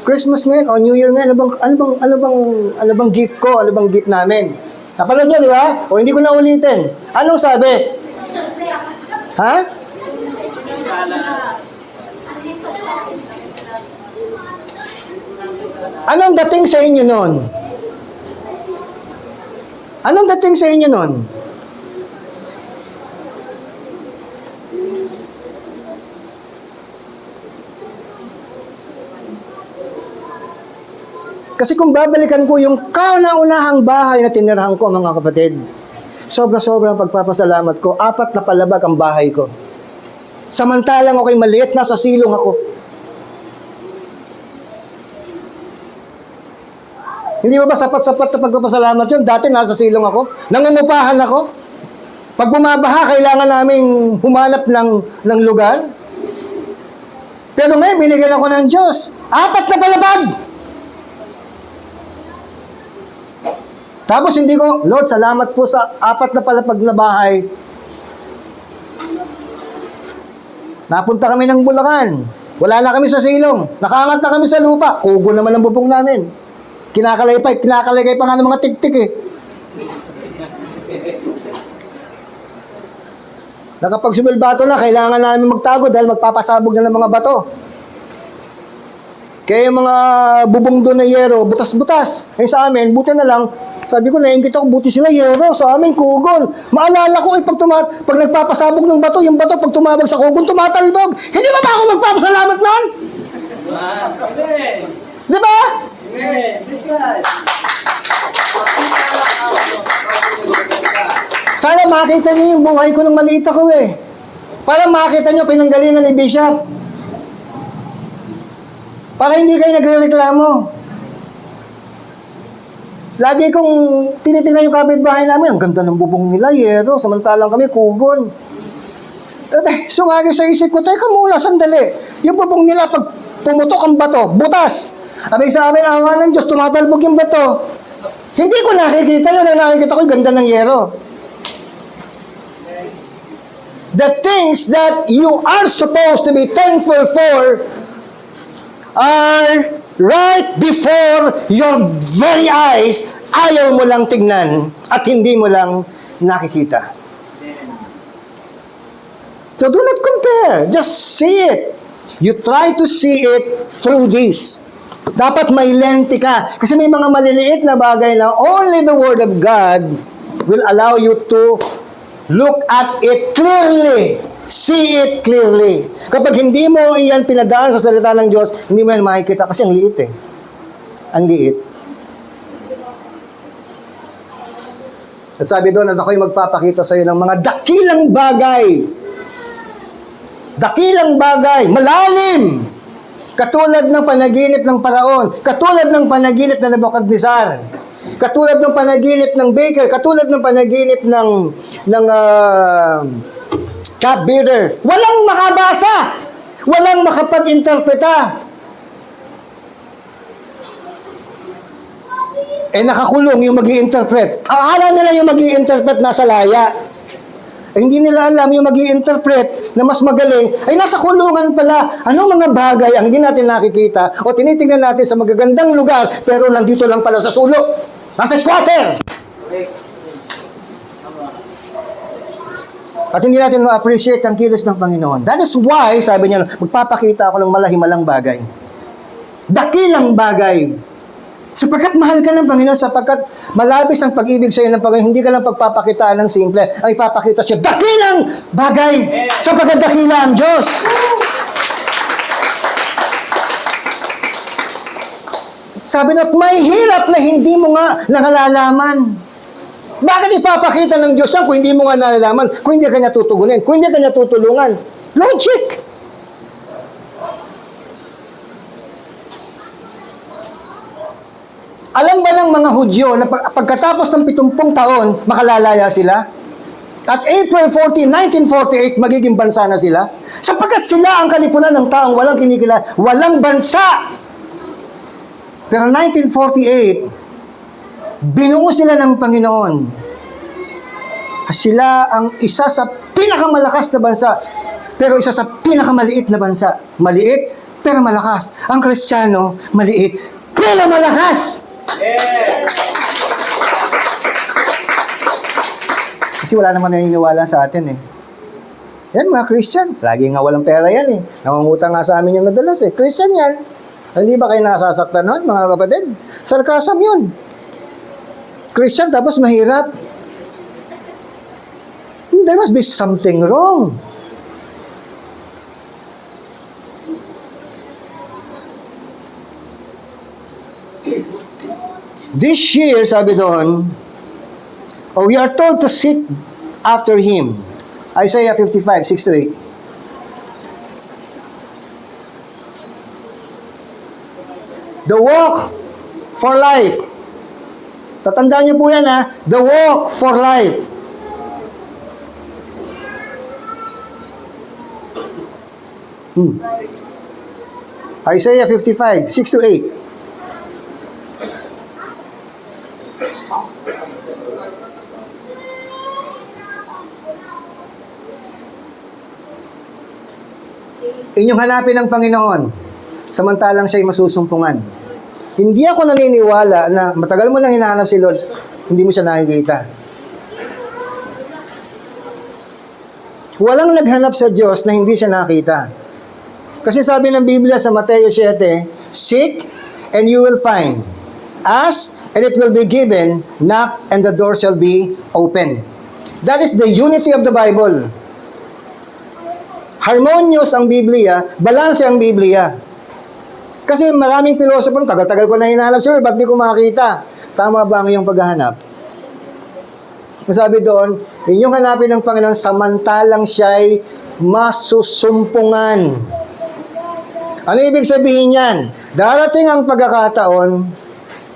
Christmas ngayon o New Year ngayon, ano bang gift ko? Ano bang gift namin? Napanood niyo, di ba? O hindi ko na ulitin. Anong sabi? Ha? Anong dating sa inyo nun? Anong dating sa inyo nun? Kasi kung babalikan ko yung kauna-unahang bahay na tinirahan ko, mga kapatid, sobra-sobrang pagpapasalamat ko, 4 na palabag ang bahay ko. Samantalang ako'y maliit, nasa silong ako. Hindi ba sapat-sapat na pagpapasalamat yun? Dati nasa silong ako, nangungupahan ako. Pag bumabaha, kailangan naming humanap ng lugar. Pero ngayon, binigyan ako ng Diyos. 4 na palabag! Tapos hindi ko, Lord, salamat po sa 4 na palapag na bahay. Napunta kami ng Bulacan. Wala na kami sa silong. Nakaangat na kami sa lupa. Kugo naman ang bubong namin. Kinakalay pa nga ng mga tik-tik eh. Nakapag sumilbato na, kailangan namin magtago dahil magpapasabog na ng mga bato. Kaya yung mga bubong doon na yero, butas-butas. Eh sa amin, buti na lang, sabi ko, nainggit ako, buti sila yero. Sa amin, kugon. Maalala ko, pag nagpapasabog ng bato, yung bato, pag tumabag sa kugon, tumatalbog. Hindi ba ako magpapasalamat nun? Di ba? Sana makita niyo yung buhay ko nung maliit ako eh. Para makita niyo pinanggalingan ni Bishop. Para hindi kayo nagre-reklamo. Lagi kong tinitingnan yung kapitbahay namin, ang ganda ng bubong nila, yero, samantalang kami, kugon. Sumagi sa isip ko, teka muna, sandali. Yung bubong nila, pag pumutok ang bato, butas. Abay sa amin, awa ng Diyos, tumatalbog yung bato. Hindi ko nakikita yun, ang nakikita ko, yung ganda ng yero. The things that you are supposed to be thankful for are right before your very eyes, ayaw mo lang tignan at hindi mo lang nakikita. So do not compare. Just see it. You try to see it through this. Dapat may lente ka. Kasi may mga maliliit na bagay na only the Word of God will allow you to look at it clearly. See it clearly. Kapag hindi mo iyan pinadaan sa salita ng Diyos, hindi mo yan makikita kasi ang liit eh. Ang liit. At sabi doon at ako'y magpapakita sa iyo ng mga dakilang bagay. Dakilang bagay, malalim. Katulad ng panaginip ng Paraon, katulad ng panaginip ng Nebuchadnezzar, katulad ng panaginip ng baker, katulad ng panaginip ng cupbearer. Walang makabasa. Walang makapag-interpreta. Nakakulong yung mag-i-interpret. Akala nila yung mag-i-interpret nasa laya. Hindi nila alam yung mag-i-interpret na mas magaling ay nasa kulungan pala. Anong mga bagay ang hindi natin nakikita o tinitingnan natin sa magagandang lugar pero nandito lang pala sa sulok. Nasa squatter. At hindi natin ma-appreciate ang kilos ng Panginoon. That is why, sabi niya, magpapakita ako ng malahimalang bagay. Dakilang bagay. Sapagkat mahal ka ng Panginoon, sapagkat malabis ang pag-ibig sa iyo ng Panginoon, hindi ka lang pagpapakitaan ng simple, ay ipapakita siya, dakilang bagay, sapagkat dakila ang Diyos. Sabi na, may hirap na hindi mo nga nalalaman. Bakit ipapakita ng Diyos yan kung hindi mo nga nalalaman, kung hindi ka niya tutugunin, kung hindi ka niya tutulungan? Logic! Alam ba ng mga Hudyo na pagkatapos ng 70 taon, makalalaya sila? At April 14, 1948, magiging bansa na sila? Sapagkat sila ang kalipunan ng taong walang kinikilala, walang bansa! Pero 1948, binuo sila ng Panginoon. Sila ang isa sa pinakamalakas na bansa, pero isa sa pinakamaliit na bansa. Maliit, pero malakas. Ang Kristiyano, maliit, pero malakas! Kasi wala naman naniniwala sa atin eh. Yan mga Christian, lagi nga walang pera yan eh. Nangungutang nga sa amin yung madalas eh. Christian yan. Hindi ba kayo nasasaktan nun, mga kapatid? Sarcasm yun. Christian tapos mahirap. There must be something wrong. This year, sabi doon, we are told to seek after Him. Isaiah 55, 6-8. The walk for life. Tatandaan niyo po yan ha. The walk for life. Isaiah 55, 6-8. Inyong hanapin ang Panginoon, samantalang siya'y masusumpungan. Hindi ako naniniwala na matagal mo nang hinahanap si Lord, hindi mo siya nakikita. Walang naghanap sa Diyos na hindi siya nakita. Kasi sabi ng Biblia sa Mateo 7, seek and you will find. Ask and it will be given. Knock and the door shall be open. That is the unity of the Bible. Harmonious ang Biblia, balanse ang Biblia. Kasi maraming pilosopo, tagal-tagal ko na hinahanap, sir, ba't di ko makakita? Tama ba ang iyong paghahanap? Sabi doon, inyong hanapin ng Panginoon samantalang siya'y masusumpungan. Ano ibig sabihin yan? Darating ang pagkakataon,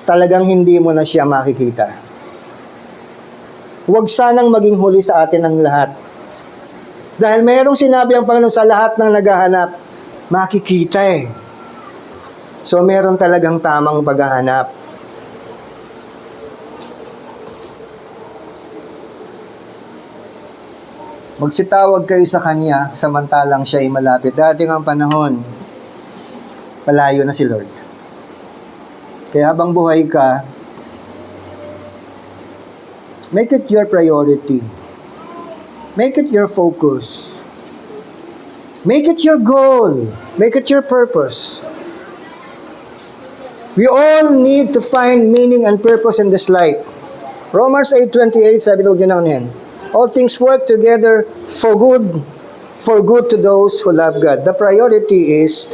talagang hindi mo na siya makikita. Huwag sanang maging huli sa atin ang lahat. Dahil mayroong sinabi ang Panginoon sa lahat ng naghahanap, makikita eh. So meron talagang tamang paghahanap. Magsitawag kayo sa Kanya samantalang siya ay malapit. Darating ang panahon, palayo na si Lord. Kaya habang buhay ka, make it your priority. Make it your focus. Make it your goal. Make it your purpose. We all need to find meaning and purpose in this life. Romans 8:28, sabi daw yun yan. All things work together for good to those who love God. The priority is,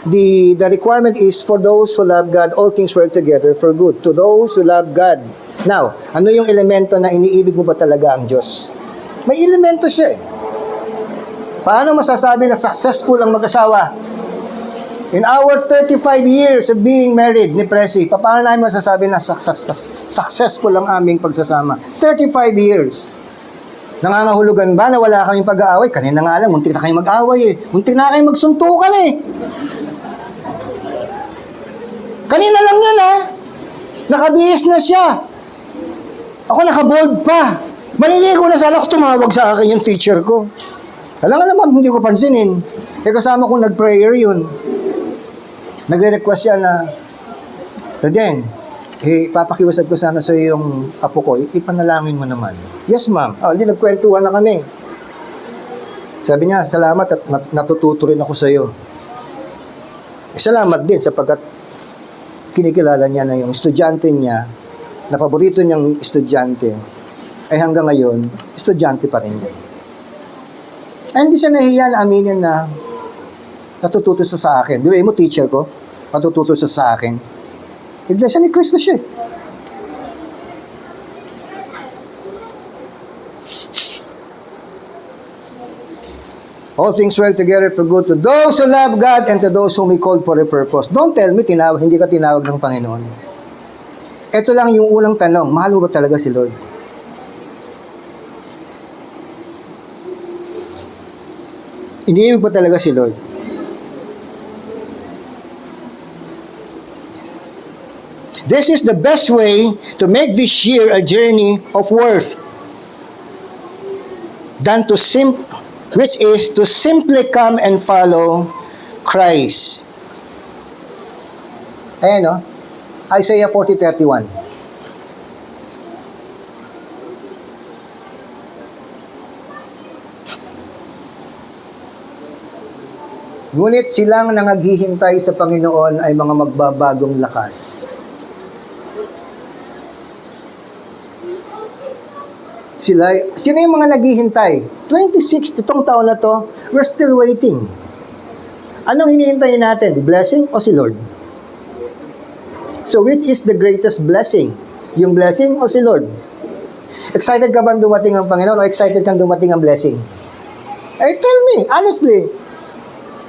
the requirement is for those who love God, all things work together for good to those who love God. Now, ano yung elemento na iniibig mo ba talaga ang Diyos? May elemento siya eh. Paano masasabi na successful ang mag-asawa? In our 35 years of being married ni Presi, paano namin masasabi na successful ang aming pagsasama? 35 years. Nangangahulugan ba na wala kaming pag-aaway? Kanina nga lang, muntik na kayo mag-aaway eh. Muntik na kayo magsuntukan eh. Kanina lang yan ah. Nakabihis na siya. Ako nakabold pa. Maliligo na sana ako, tumawag sa akin yung teacher ko. Alam nga naman, hindi ko pansinin. Eh kasama kong nag-prayer yun. Nagre-request siya na, Raden, papakiusap ko sana sa yung apo ko, ipanalangin mo naman. Yes, ma'am. Hindi, nagkwentuhan na kami. Sabi niya, salamat at natututo rin ako sa iyo. Salamat din sapagkat kinikilala niya na yung estudyante niya, na paborito niyang estudyante, ay hanggang ngayon, estudyante pa rin niya. Ay hindi siya nahiya na aminin na natututo siya sa akin. Biluin mo, teacher ko, natututo siya sa akin. Iglesia ni Cristo siya. All things work together for good to those who love God and to those whom He called for a purpose. Don't tell me, hindi ka tinawag ng Panginoon. Ito lang yung unang tanong, mahal mo ba talaga si Lord? Iniibig ba talaga si Lord? This is the best way to make this year a journey of worth than which is to simply come and follow Christ. Ayan o, Isaiah 40:31. Ngunit silang nangaghihintay sa Panginoon ay mga magbabagong lakas. Sino yung mga naghihintay? 26, itong taon na to, we're still waiting. Anong hinihintayin natin? The blessing o si Lord? So which is the greatest blessing? Yung blessing o si Lord? Excited ka ba dumating ang Panginoon o excited kang dumating ang blessing? Tell me, honestly.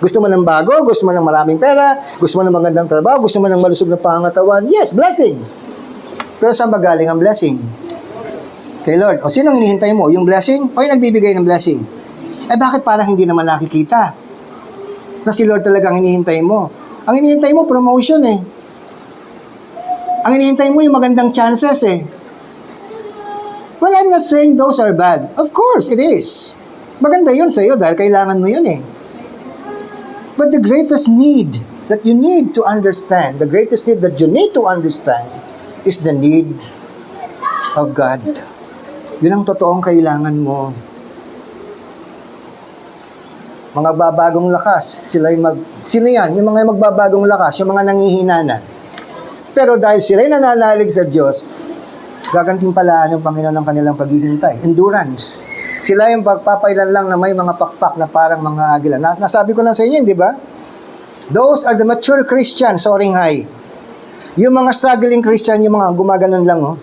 Gusto mo ng bago? Gusto mo ng maraming pera? Gusto mo ng magandang trabaho? Gusto mo ng malusog na pangatawan? Yes, blessing. Pero saan ba galing ang blessing? Kay Lord. O sinong hinihintay mo? Yung blessing o yung nagbibigay ng blessing? Bakit parang hindi naman nakikita? Na si Lord talaga ang hinihintay mo. Ang hinihintay mo, promotion eh. Ang hinihintay mo, yung magandang chances eh. Well, I'm not saying those are bad. Of course, it is. Maganda yun sa'yo dahil kailangan mo yun eh. But the greatest need that you need to understand, the greatest need that you need to understand is the need of God. Yun ang totoong kailangan mo. Mga babagong lakas, sino yan? Yung mga magbabagong lakas, yung mga nangihina na. Pero dahil sila'y nananalig sa Diyos, gagantimpalaan ng Panginoon ng kanilang paghihintay. Endurance. Sila yung pagpapailan lang na may mga pakpak na parang mga agila. Nasabi ko na sa inyo, di ba? Those are the mature Christians, soaring high. Yung mga struggling Christian, yung mga gumaganon lang, oh.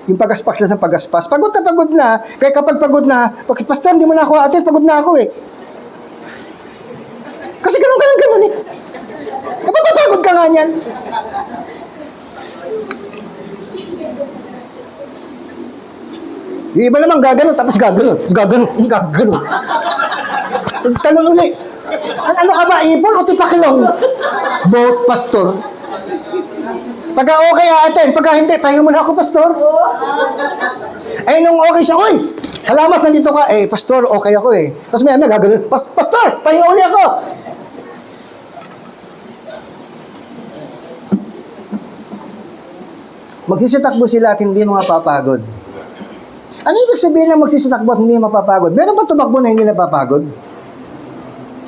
Yung pagaspas lang ng pagaspas. Pagod na. Kaya kapag pagod na, Pastor, hindi mo na ako atin, pagod na ako eh. Kasi ganun eh. Napapagod ka nga niyan. Yung iba naman gaganon, tapos gaganon. Talon ulit. Ano ka ba, ipon o tipakilong? Both, Pastor. Pagka okay atin, pagka hindi, pahinga mo na ako, Pastor. Nung okay siya, oy, salamat nandito ka. Pastor, okay ako eh. Tapos may gagawin, Pastor, pahinga uli ako. Magsisitakbo sila at hindi mga papagod. Ano ibig sabihin ng magsisitakbo at hindi mapapagod? Meron ba tumakbo na hindi napapagod?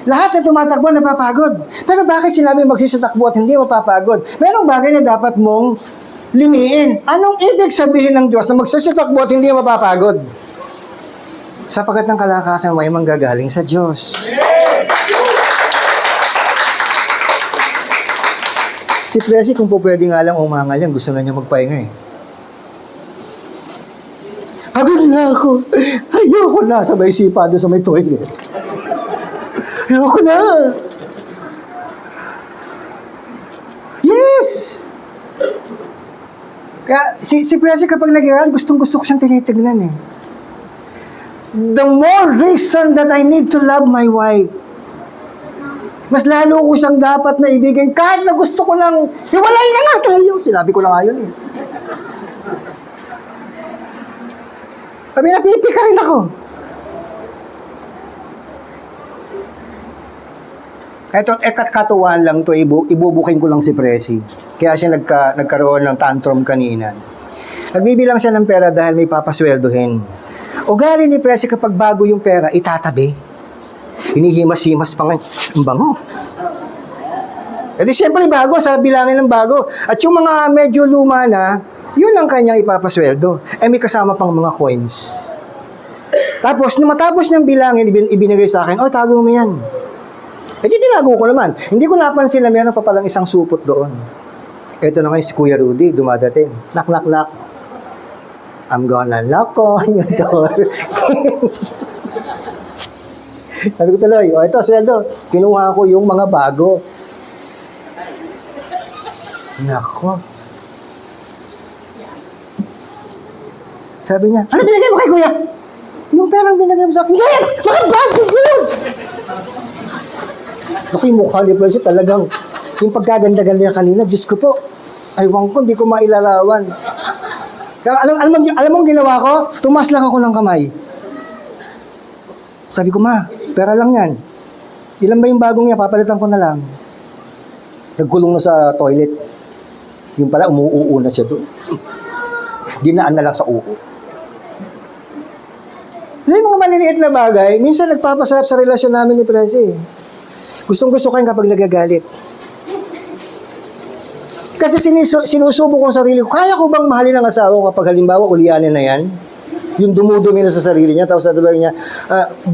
Lahat na tumatakbo napapagod. Pero bakit sinabi magsisitakbo at hindi mapapagod? Merong bagay na dapat mong limiin. Anong ibig sabihin ng Diyos na magsisitakbo at hindi mapapagod? Sapagkat ng kalakasan may manggagaling sa Diyos. Si Presi, kung po pwede nga lang umangal yan, gusto na niya magpahinga eh. Pagod na ako. Ayoko na. Sabay sipa doon sa may toilet. Ayoko na. Yes! Kaya si Presi kapag nag-iral, gustong-gusto ko siyang tinitignan eh. The more reason that I need to love my wife. Mas lalo ko siyang dapat na ibigin kahit na gusto ko lang, hiwalay na nga tayo. Sinabi ko lang ngayon eh. Sabi na, pipi ka rin ako. Eto, katuwaan lang to, ibubuking ko lang si Presi. Kaya siya nagkaroon ng tantrum kanina. Nagbibilang siya ng pera dahil may papasweldohin. Ugali ni Presi kapag bago yung pera, itatabi. Hinihimas-himas pa nga. Ang bango. E di siyempre bago, sa bilangin ng bago. At yung mga medyo luma na, yun ang kanyang ipapasweldo. May kasama pang mga coins. Tapos, nung matapos niyang bilangin, ibinigay sa akin, tago mo yan. Di tinago ko naman. Hindi ko napansin na meron pa palang isang supot doon. Ito na nga si Kuya Rudy, dumadating. Knock, knock, knock. I'm gonna knock on your door. Sabi ko tuloy, ito, sweldo. Kinuha ko yung mga bago. Nako. Sabi niya, ano binigay mo kay Kuya? Yung perang binigay mo sa akin. Yan! Mga bago yun! Naku, yung mukha ni Presi talagang, yung pagkaganda-ganda niya kanina, Diyos ko po, aywan ko, hindi ko mailarawan. Kaya alam mo ang ginawa ko? Tumas lang ako ng kamay. Sabi ko, ma, pera lang yan. Ilan ba yung bagong niya? Papalitan ko na lang. Nagkulong na sa toilet. Yung pala, umuuo na siya doon. Dinaan na lang sa uo. Kasi yung mga maliliit na bagay, minsan nagpapasarap sa relasyon namin ni Presi. Gustong-gusto ko yung kapag nagagalit. Kasi sinusubo ko ang sarili ko, kaya ko bang mahalin ang asawa ko kapag halimbawa ulianin na yan? Yung dumudumi na sa sarili niya, tapos sabi niya,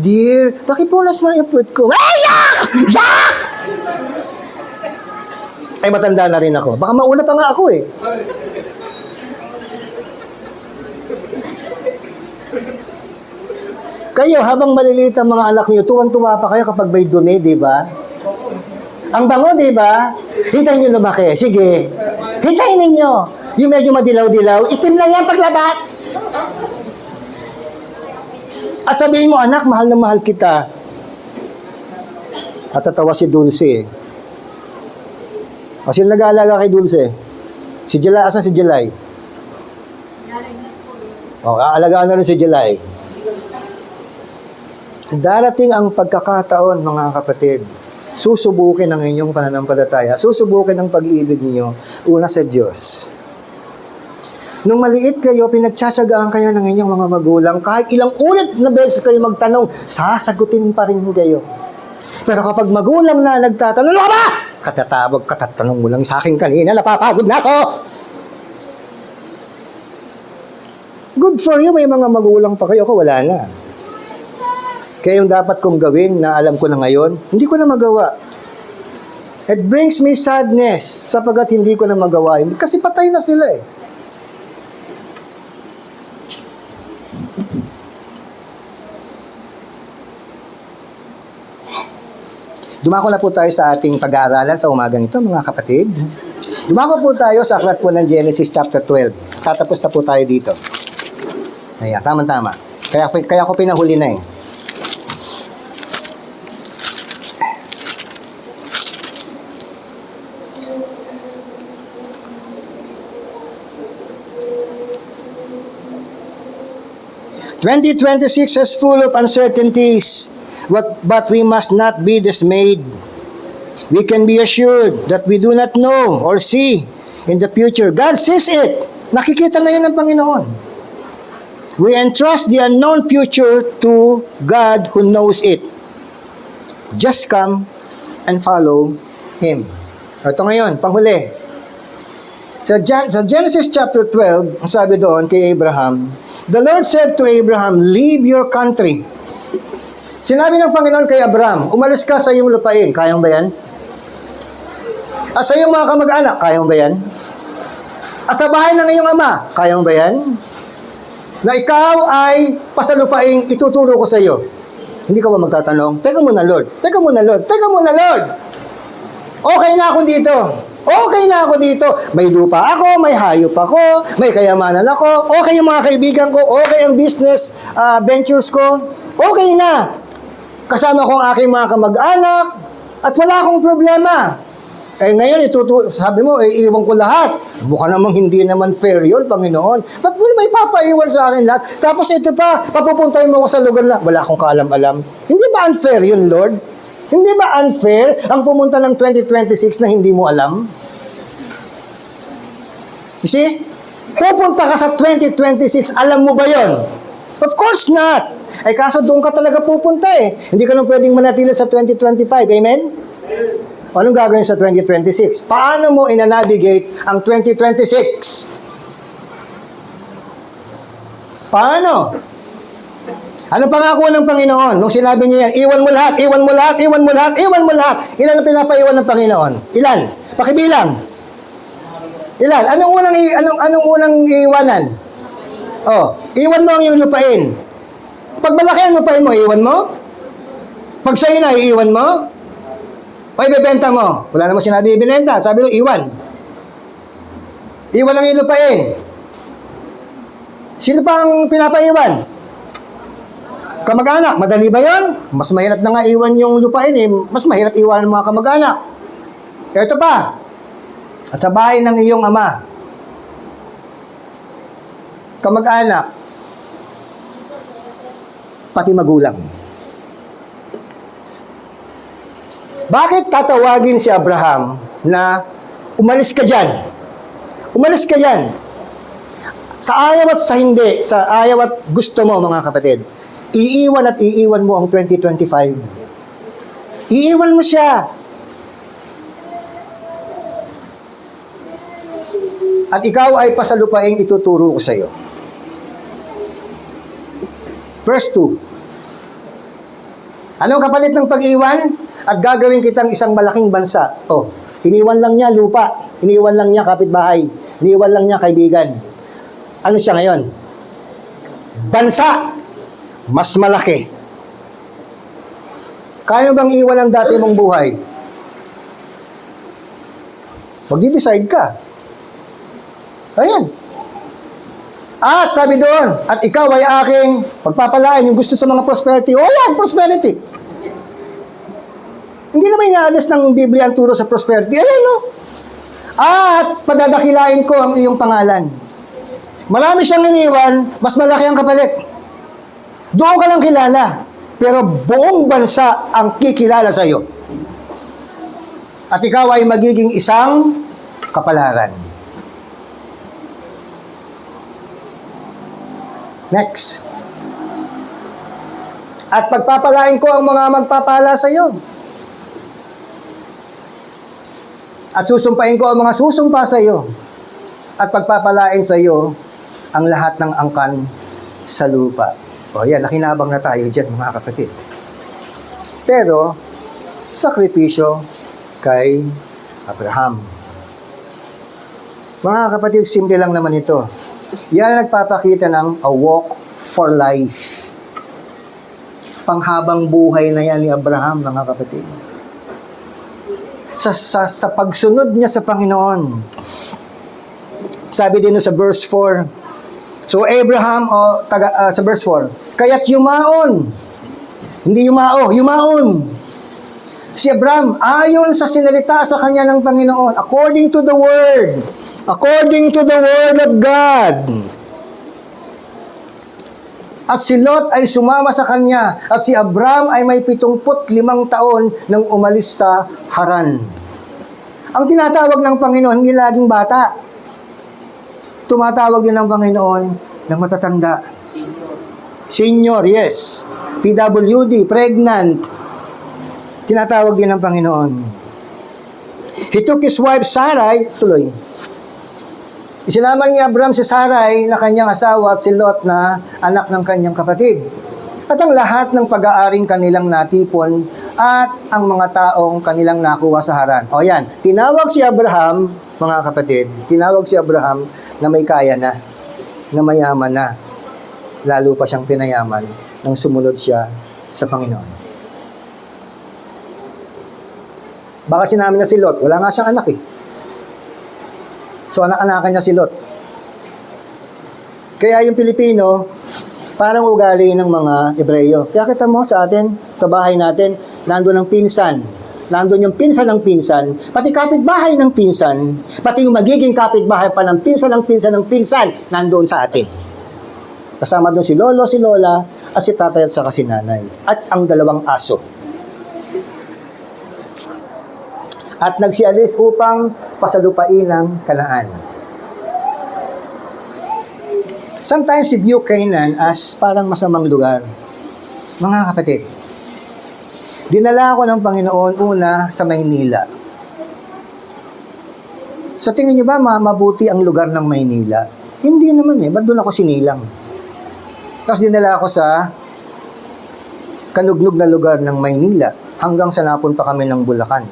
dear, pakipunas nga yung puwet ko. Ay, yak! Yak! Ay, matanda na rin ako. Baka mauna pa nga ako eh. Kayo, habang maliliit ang mga anak niyo, tuwan-tuwa pa kayo kapag may dumi, di ba? Ang bango, di ba? Hintayin nyo lumaki. Sige. Hintayin ninyo. Yung medyo madilaw-dilaw, itim lang yan paglabas. At sabihin mo, anak, mahal na mahal kita. At tatawa si Dulce. O, sino nag-aalaga kay Dulce? Si Jelay. Asan si Jelay? O, aalagaan na rin si Jelay. Darating ang pagkakataon, mga kapatid. Susubukin ang inyong pananampalataya. Susubukin ang pag-iibig niyo una sa Diyos. Nung maliit kayo, pinagtsatsagaan kayo ng inyong mga magulang. Kahit ilang ulit na beses kayo magtanong, sasagutin pa rin kayo. Pero kapag magulang na nagtatanong, ano ba? Katatanong mo lang sa akin kanina, napapagod na ako. Good for you, may mga magulang pa kayo. Ako wala na. Kaya yung dapat kong gawin na alam ko na ngayon, hindi ko na magawa. It brings me sadness sapagat hindi ko na magawa. Kasi patay na sila eh. Dumako na po tayo sa ating pag-aaralan sa umagang ito, mga kapatid. Dumako po tayo sa aklat po ng Genesis chapter 12. Tatapos na po tayo dito. Ayan, tama-tama. Kaya ko pinahuli na eh. "2026 is full of uncertainties, but we must not be dismayed. We can be assured that we do not know or see in the future. God sees it. Nakikita na yun ng Panginoon. We entrust the unknown future to God who knows it. Just come and follow Him." Ito ngayon, panghuli. Sa Genesis chapter 12, ang sabi doon kay Abraham, the Lord said to Abraham, "Leave your country." Sinabi ng Panginoon kay Abraham, umalis ka sa iyong lupain. Kaya mo ba yan? At sa iyong mga kamag-anak, kaya mo ba yan? At sa bahay ng iyong ama, kaya mo ba yan? Na ikaw ay pasalupaing ituturo ko sa iyo. Hindi ka ba magtatanong, Teka muna Lord, teka muna Lord, teka muna Lord. Okay na ako dito. Okay na ako dito. May lupa ako, may hayop ako, may kayamanan ako, okay yung mga kaibigan ko, okay ang business ventures ko, okay na. Kasama ko ang aking mga kamag-anak, at wala akong problema. Ngayon, sabi mo, iiwan ko lahat. Mukha namang hindi naman fair yun, Panginoon. Ba't mo may papaiwan sa akin lahat? Tapos ito pa, papupuntahin mo ko sa lugar na wala akong kaalam-alam. Hindi ba unfair yun, Lord? Hindi ba unfair ang pumunta ng 2026 na hindi mo alam? You see? Pupunta ka sa 2026, alam mo ba yon? Of course not! Ay kaso doon ka talaga pupunta eh. Hindi ka nang pwedeng manatili sa 2025. Amen? O anong gagawin sa 2026? Paano mo ina-navigate ang 2026? Paano? Ano pangako ng Panginoon? Nung sinabi niya yan, iwan mo lahat, iwan mo lahat, iwan mo lahat, iwan mo lahat. Ilan ang pinapaiwan ng Panginoon? Ilan? Pakibilang. Ilan? Anong unang iiwanan? Oh, iwan mo ang iyong lupain. Pag malaki ang lupain mo, iwan mo? Pag sa'yo na, iiwan mo? O ibebenta mo? Wala namang sinabi ibinenta. Sabi ko, iwan. Iwan ang iyong lupain. Sino pa ang pinapaiwan? Kamag-anak. Madali ba yun? Mas mahirap na nga iwan yung lupain eh. Mas mahirap iwan ng mga kamag-anak. Ito pa. Sa bahay ng iyong ama. Kamag-anak. Pati magulang. Bakit tatawagin si Abraham na umalis ka dyan? Umalis ka dyan. Sa ayaw at sa hindi, sa ayaw at gusto mo mga kapatid, iiwan at iiwan mo ang 2025. Iiwan mo siya. At ikaw ay pasalupaing ituturo ko sa iyo. Verse 2. Anong kapalit ng pag-iwan? At gagawin kitang isang malaking bansa. Oh, iniwan lang niya lupa. Iniwan lang niya kapitbahay. Iniwan lang niya kaibigan. Ano siya ngayon? Bansa. Mas malaki. Kaya bang iwan ang dati mong buhay? Mag-decide ka. Ayan. At sabi doon, at ikaw ay aking pagpapalain yung gusto sa mga prosperity. O yan, prosperity. Hindi naman inaalis ng Biblia ang turo sa prosperity. Ayan, no? At padadakilain ko ang iyong pangalan. Marami siyang iniwan, mas malaki ang kapalit. Doon ka lang kilala, pero buong bansa ang kikilala sa iyo. At ikaw ay magiging isang kapalaran. Next. At pagpapalain ko ang mga magpapala sa iyo. At susumpain ko ang mga susumpa sa iyo. At pagpapalain sa iyo ang lahat ng angkan sa lupa. O yan, nakinabang na tayo dyan mga kapatid. Pero, sakripisyo kay Abraham. Mga kapatid, simple lang naman ito. Yan ang nagpapakita ng a walk for life. Panghabang buhay na yan ni Abraham, mga kapatid. Sa pagsunod niya sa Panginoon. Sabi din sa verse 4. So Abraham, sa verse 4, kaya't yumaon. Hindi yumao, yumaon. Si Abraham, ayon sa sinalita sa kanya ng Panginoon, according to the word. According to the word of God. At si Lot ay sumama sa kanya, at si Abraham ay may 75 taon nang umalis sa Haran. Ang tinatawag ng Panginoon, hindi laging bata. Tumatawag din ng Panginoon ng matatanda. Senior, yes. PWD, pregnant. Tinatawag din ng Panginoon. He took his wife Sarai, tuloy. Isinaman ni Abraham si Sarai na kanyang asawa at si Lot na anak ng kanyang kapatid. At ang lahat ng pag-aaring kanilang natipon at ang mga taong kanilang nakuha sa Haran. O yan, tinawag si Abraham, mga kapatid, tinawag si Abraham na may kaya na mayaman na. Lalo pa siyang pinayaman nang sumunod siya sa Panginoon. Baka sinabi niya si Lot, wala nga siyang anak eh. So, anak-anakan niya si Lot. Kaya yung Pilipino, parang ugali ng mga Ebreyo. Kaya kita mo sa atin, sa bahay natin, nandun ang pinsan. Nandun yung pinsan ng pinsan, pati kapitbahay ng pinsan, pati yung magiging kapitbahay pa ng pinsan, nandoon sa atin. Kasama doon si lolo, si lola, at si tatay at saka si nanay. At ang dalawang aso. At nagsialis upang pasalupain ng Kanaan. Sometimes we view Canaan as parang masamang lugar. Mga kapatid, dinala ako ng Panginoon una sa Maynila. Sa tingin niyo ba mabuti ang lugar ng Maynila? Hindi naman eh. Ba't doon ako sinilang? Tapos dinala ako sa kanugnog na lugar ng Maynila hanggang sa napunta kami ng Bulacan.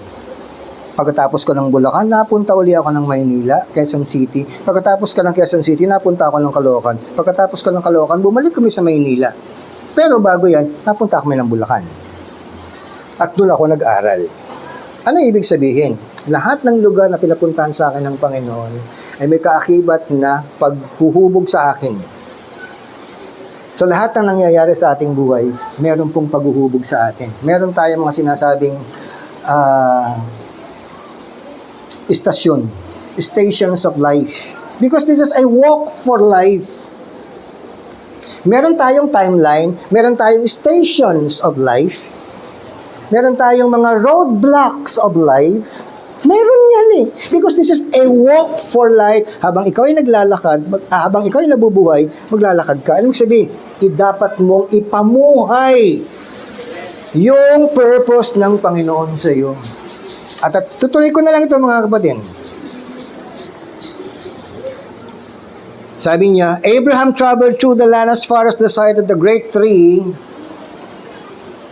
Pagkatapos ko ng Bulacan, napunta uli ako ng Maynila, Quezon City. Pagkatapos ko ng Quezon City, napunta ako ng Caloocan. Pagkatapos ko ng Caloocan, bumalik kami sa Maynila. Pero bago yan, napunta kami ng Bulacan. At doon ako nag-aral. Ano ibig sabihin? Lahat ng lugar na pinapuntahan sa akin ng Panginoon ay may kaakibat na paghuhubog sa akin. So lahat ng nangyayari sa ating buhay, meron pong paghuhubog sa atin. Meron tayong mga sinasabing istasyon, stations of life. Because this is a walk for life. Meron tayong timeline, meron tayong stations of life, meron tayong mga roadblocks of life. Meron yan eh. Because this is a walk for life. Habang ikaw ay naglalakad, habang ikaw ay nabubuhay, maglalakad ka. Anong sabihin? Dapat mong ipamuhay yung purpose ng Panginoon sa iyo. At tutuloy ko na lang ito mga kapatid. Sabi niya, Abraham traveled through the land as far as the site of the great tree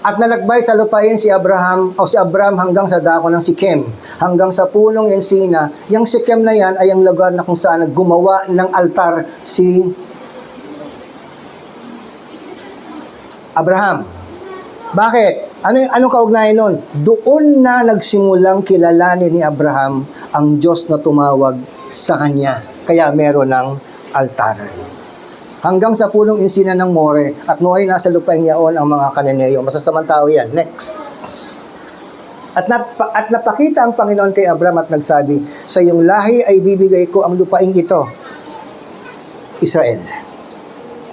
at nalakbay sa lupain si Abraham hanggang sa dako ng Sikem, hanggang sa punong Encina. Yung Sikem na yan ay ang lugar na kung saan gumawa ng altar si Abraham. Bakit? Anong kaugnayan nun? Doon na nagsimulang kilalanin ni Abraham ang Diyos na tumawag sa kanya. Kaya meron ng altar. Hanggang sa punong Encina ng More, at nooy nasa lupain yaon ang mga Kananeo. Masasamang tao yan. Next. At napakita ang Panginoon kay Abraham at nagsabi, sa iyong lahi ay bibigay ko ang lupaing ito, Israel,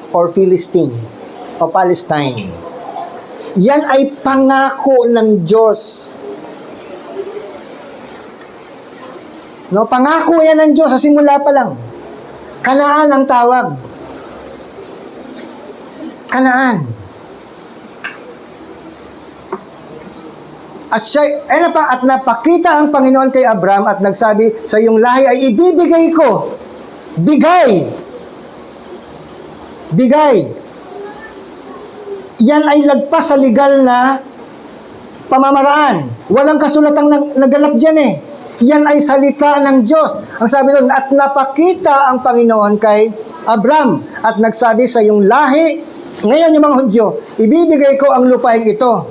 or Philistine, o Palestine. Yan ay pangako ng Diyos. No, pangako yan ng Diyos sa simula pa lang. Kanaan ang tawag. Kanaan. At napakita ang Panginoon kay Abraham at nagsabi, sa iyong lahi ay ibibigay ko. Bigay. Bigay. Yan ay lagpas sa legal na pamamaraan. Walang kasulatang naganap dyan eh. Yan ay salita ng Diyos. Ang sabi doon, at napakita ang Panginoon kay Abraham at nagsabi sa iyong lahi, ngayon yung mga Hudyo, ibibigay ko ang lupain ito.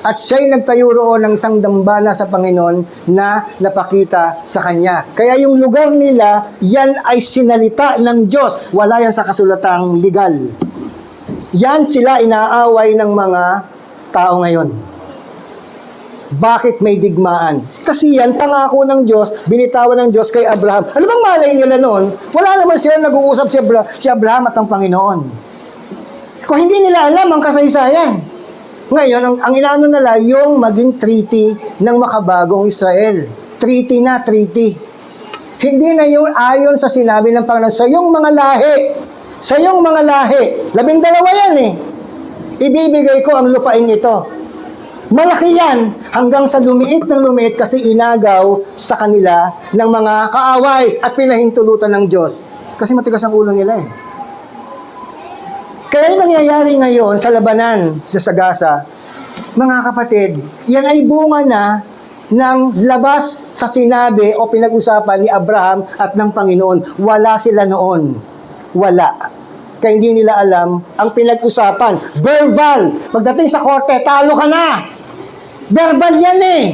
At siya'y nagtayo roon ng isang dambana sa Panginoon na napakita sa kanya. Kaya yung lugar nila, yan ay sinalita ng Diyos. Wala yan sa kasulatang legal. Yan sila inaaway ng mga tao ngayon. Bakit may digmaan? Kasi yan, pangako ng Diyos, binitawan ng Diyos kay Abraham. Ano bang malay nila noon? Wala naman sila nag-uusap si Abraham at ang Panginoon. Kung hindi nila alam ang kasaysayan. Ngayon, ang inaano nila yung maging treaty ng makabagong Israel. Treaty na, treaty. Hindi na yung ayon sa sinabi ng Panginoon, sa iyong mga lahi, sa iyong mga lahi, 12 yan eh. Ibibigay ko ang lupain ito. Malaki yan hanggang sa lumiit ng lumiit kasi inagaw sa kanila ng mga kaaway at pinahintulutan ng Diyos. Kasi matigas ang ulo nila eh. Kaya yung nangyayari ngayon sa labanan sa Sagasa, mga kapatid, yan ay bunga na ng labas sa sinabi o pinag-usapan ni Abraham at ng Panginoon. Wala sila noon. Wala. Kaya hindi nila alam ang pinag-usapan. Verbal. Pagdating sa korte, talo ka na. Verbal yan eh.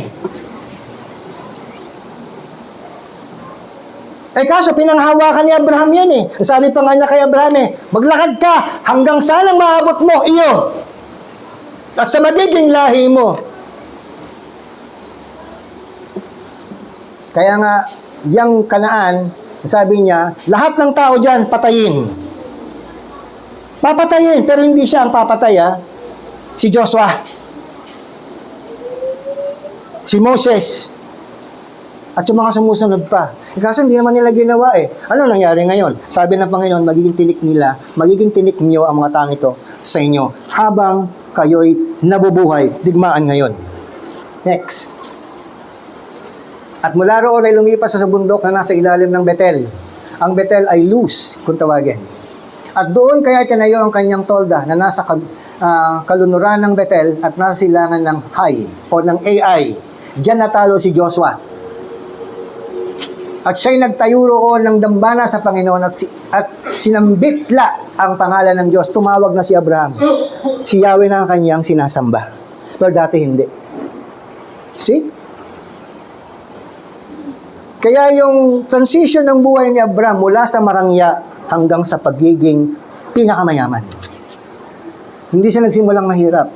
Kaso pinanghawakan ni Abraham yan eh. Sabi pa nga niya kay Abraham eh, maglakad ka hanggang saan ang maabot mo, iyo. At sa magiging lahi mo. Kaya nga, yung Kanaan, sabi niya, lahat ng tao dyan, patayin. Papatayin, pero hindi siya ang papatay ha. Si Joshua. Si Moses. At yung mga sumusunod pa. Kaso hindi naman nila ginawa eh. Ano nangyari ngayon? Sabi ng Panginoon, magiging tinik niyo ang mga taong ito sa inyo habang kayo'y nabubuhay, digmaan ngayon. Next. At mula roon ay lumipas sa bundok na nasa ilalim ng Betel. Ang Betel ay Luz, kung tawagin. At doon kaya tinayo ang kanyang tolda na nasa kalunuran ng Betel at nasa silangan ng Hai o ng Ai. Diyan natalo si Joshua. At siya'y nagtayo roon ng dambana sa Panginoon at sinambitla ang pangalan ng Diyos. Tumawag na si Abraham. Si Yahweh na ang kanyang sinasamba. Pero dati hindi. See? Kaya yung transition ng buhay ni Abraham mula sa marangya hanggang sa pagiging pinakamayaman. Hindi siya nagsimulang mahirap.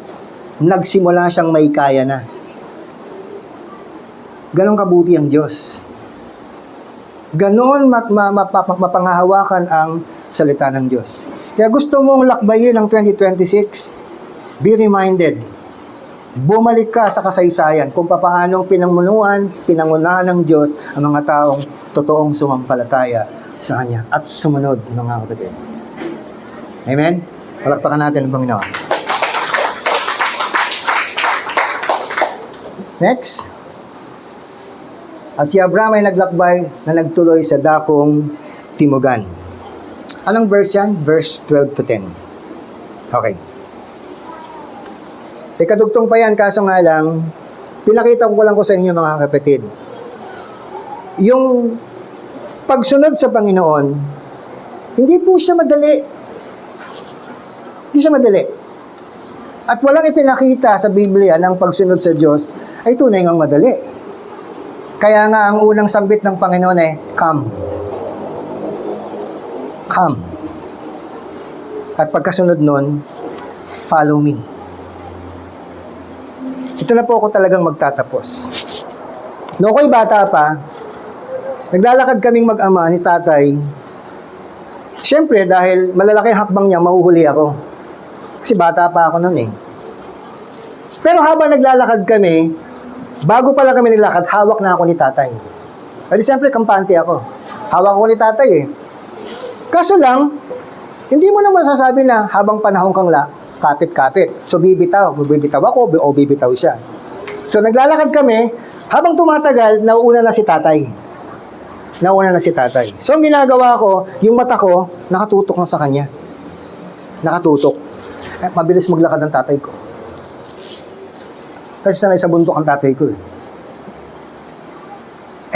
Nagsimula siyang may kaya na. Ganon kabuti ang Diyos. Ganon mapanghahawakan ang salita ng Diyos. Kaya gusto mong lakbayin ang 2026, be reminded, bumalik ka sa kasaysayan kung paanong pinangunahan ng Diyos ang mga taong totoong sumampalataya sa Kanya at sumunod, mga kapatid. Amen? Palakpakan natin ang Panginoon. Next. At si Abraham ay naglakbay na nagtuloy sa dakong timugan. Anong verse yan? Verse 12 to 10. Okay. Kadugtong pa yan, kaso nga lang, pinakita ko lang sa inyo mga kapatid. Yung pagsunod sa Panginoon, hindi po siya madali. Hindi siya madali. At walang ipinakita sa Biblia ng pagsunod sa Diyos ay tunay ngang madali. Kaya nga ang unang sambit ng Panginoon ay, come. Come. At pagkasunod nun, follow me. Ito na po ako talagang magtatapos. Noong ako'y bata pa, naglalakad kaming mag-ama ni tatay. Siyempre, dahil malalaki ang hakbang niya, mahuhuli ako. Kasi bata pa ako noon eh. Pero habang naglalakad kami, bago pala kami naglakad, hawak na ako ni tatay. Kasi siyempre, kampante ako. Hawak ako ni tatay eh. Kaso lang, hindi mo naman sasabi na habang panahon kang kapit-kapit. So, bibitaw ako o bibitaw siya. So, naglalakad kami, habang tumatagal, nauuna na si tatay. So, ang ginagawa ko, yung mata ko, nakatutok na sa kanya. Nakatutok. Mabilis maglakad ang tatay ko. Kasi sanay sa bundok ang tatay ko eh.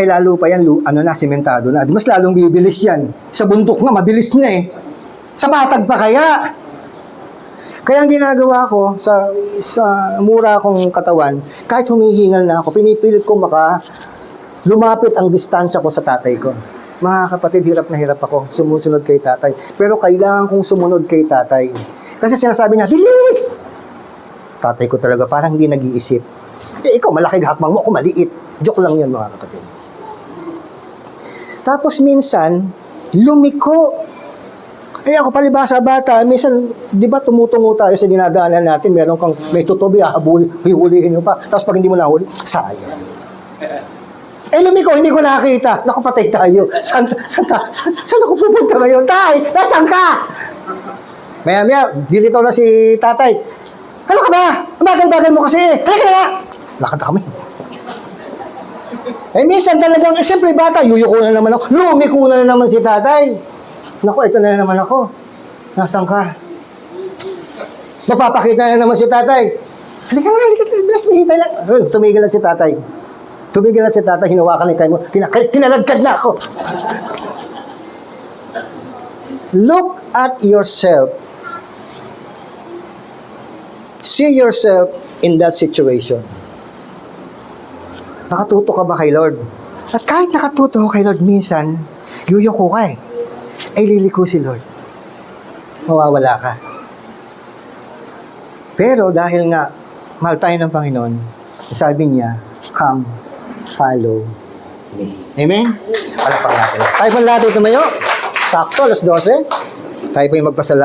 Ay lalo pa yan, simentado na. Mas lalong bibilis yan. Sa bundok nga, mabilis na eh. Sa patag pa kaya. Kaya ang ginagawa ko sa mura kong katawan, kahit humihingal na ako, pinipilit ko lumapit ang distansya ko sa tatay ko. Mga kapatid, hirap na hirap ako sumusunod kay tatay. Pero kailangan kong sumunod kay tatay. Kasi sinasabi niya, bilis! Tatay ko talaga parang hindi nag-iisip. Ikaw, malaki hakbang mo, ako maliit. Joke lang yun, mga kapatid. Tapos minsan, lumiko. Ako palibasa bata, minsan, di ba tumutungo tayo sa dinadaanan natin, may tutubi, hihulihin mo pa. Tapos pag hindi mo nahuli, sayang. Lumiko, hindi ko nakakita. Naku, patay tayo. Saan ako pupunta ngayon? Tay, nasaan ka? Maya, dilitaw na si tatay. Ano ka ba? Ang bagal-bagal mo kasi. Halika na nga. Lakad na kami. Minsan talagang, siyempre bata, yuyuko na naman ako. Lumiko na naman si tatay. Naku, ito na naman ako. Nasaan ka? Mapapakita na naman si tatay. Halika na, bless me. Tumigil na si tatay. Hinawakan ni kayo mo. Kinaladkad na ako. Look at yourself. See yourself in that situation. Nakatuto ka ba kay Lord? At kahit nakatuto kay Lord, minsan, yuyuko ka eh. Ay liliko si Lord. Mawawala ka. Pero dahil nga, mahal tayo ng Panginoon, sabi niya, come, follow me. Amen? Palapang natin. Tayo pa natin tumayo. Sakto, alas 12. Tayo po yung magpasalamat.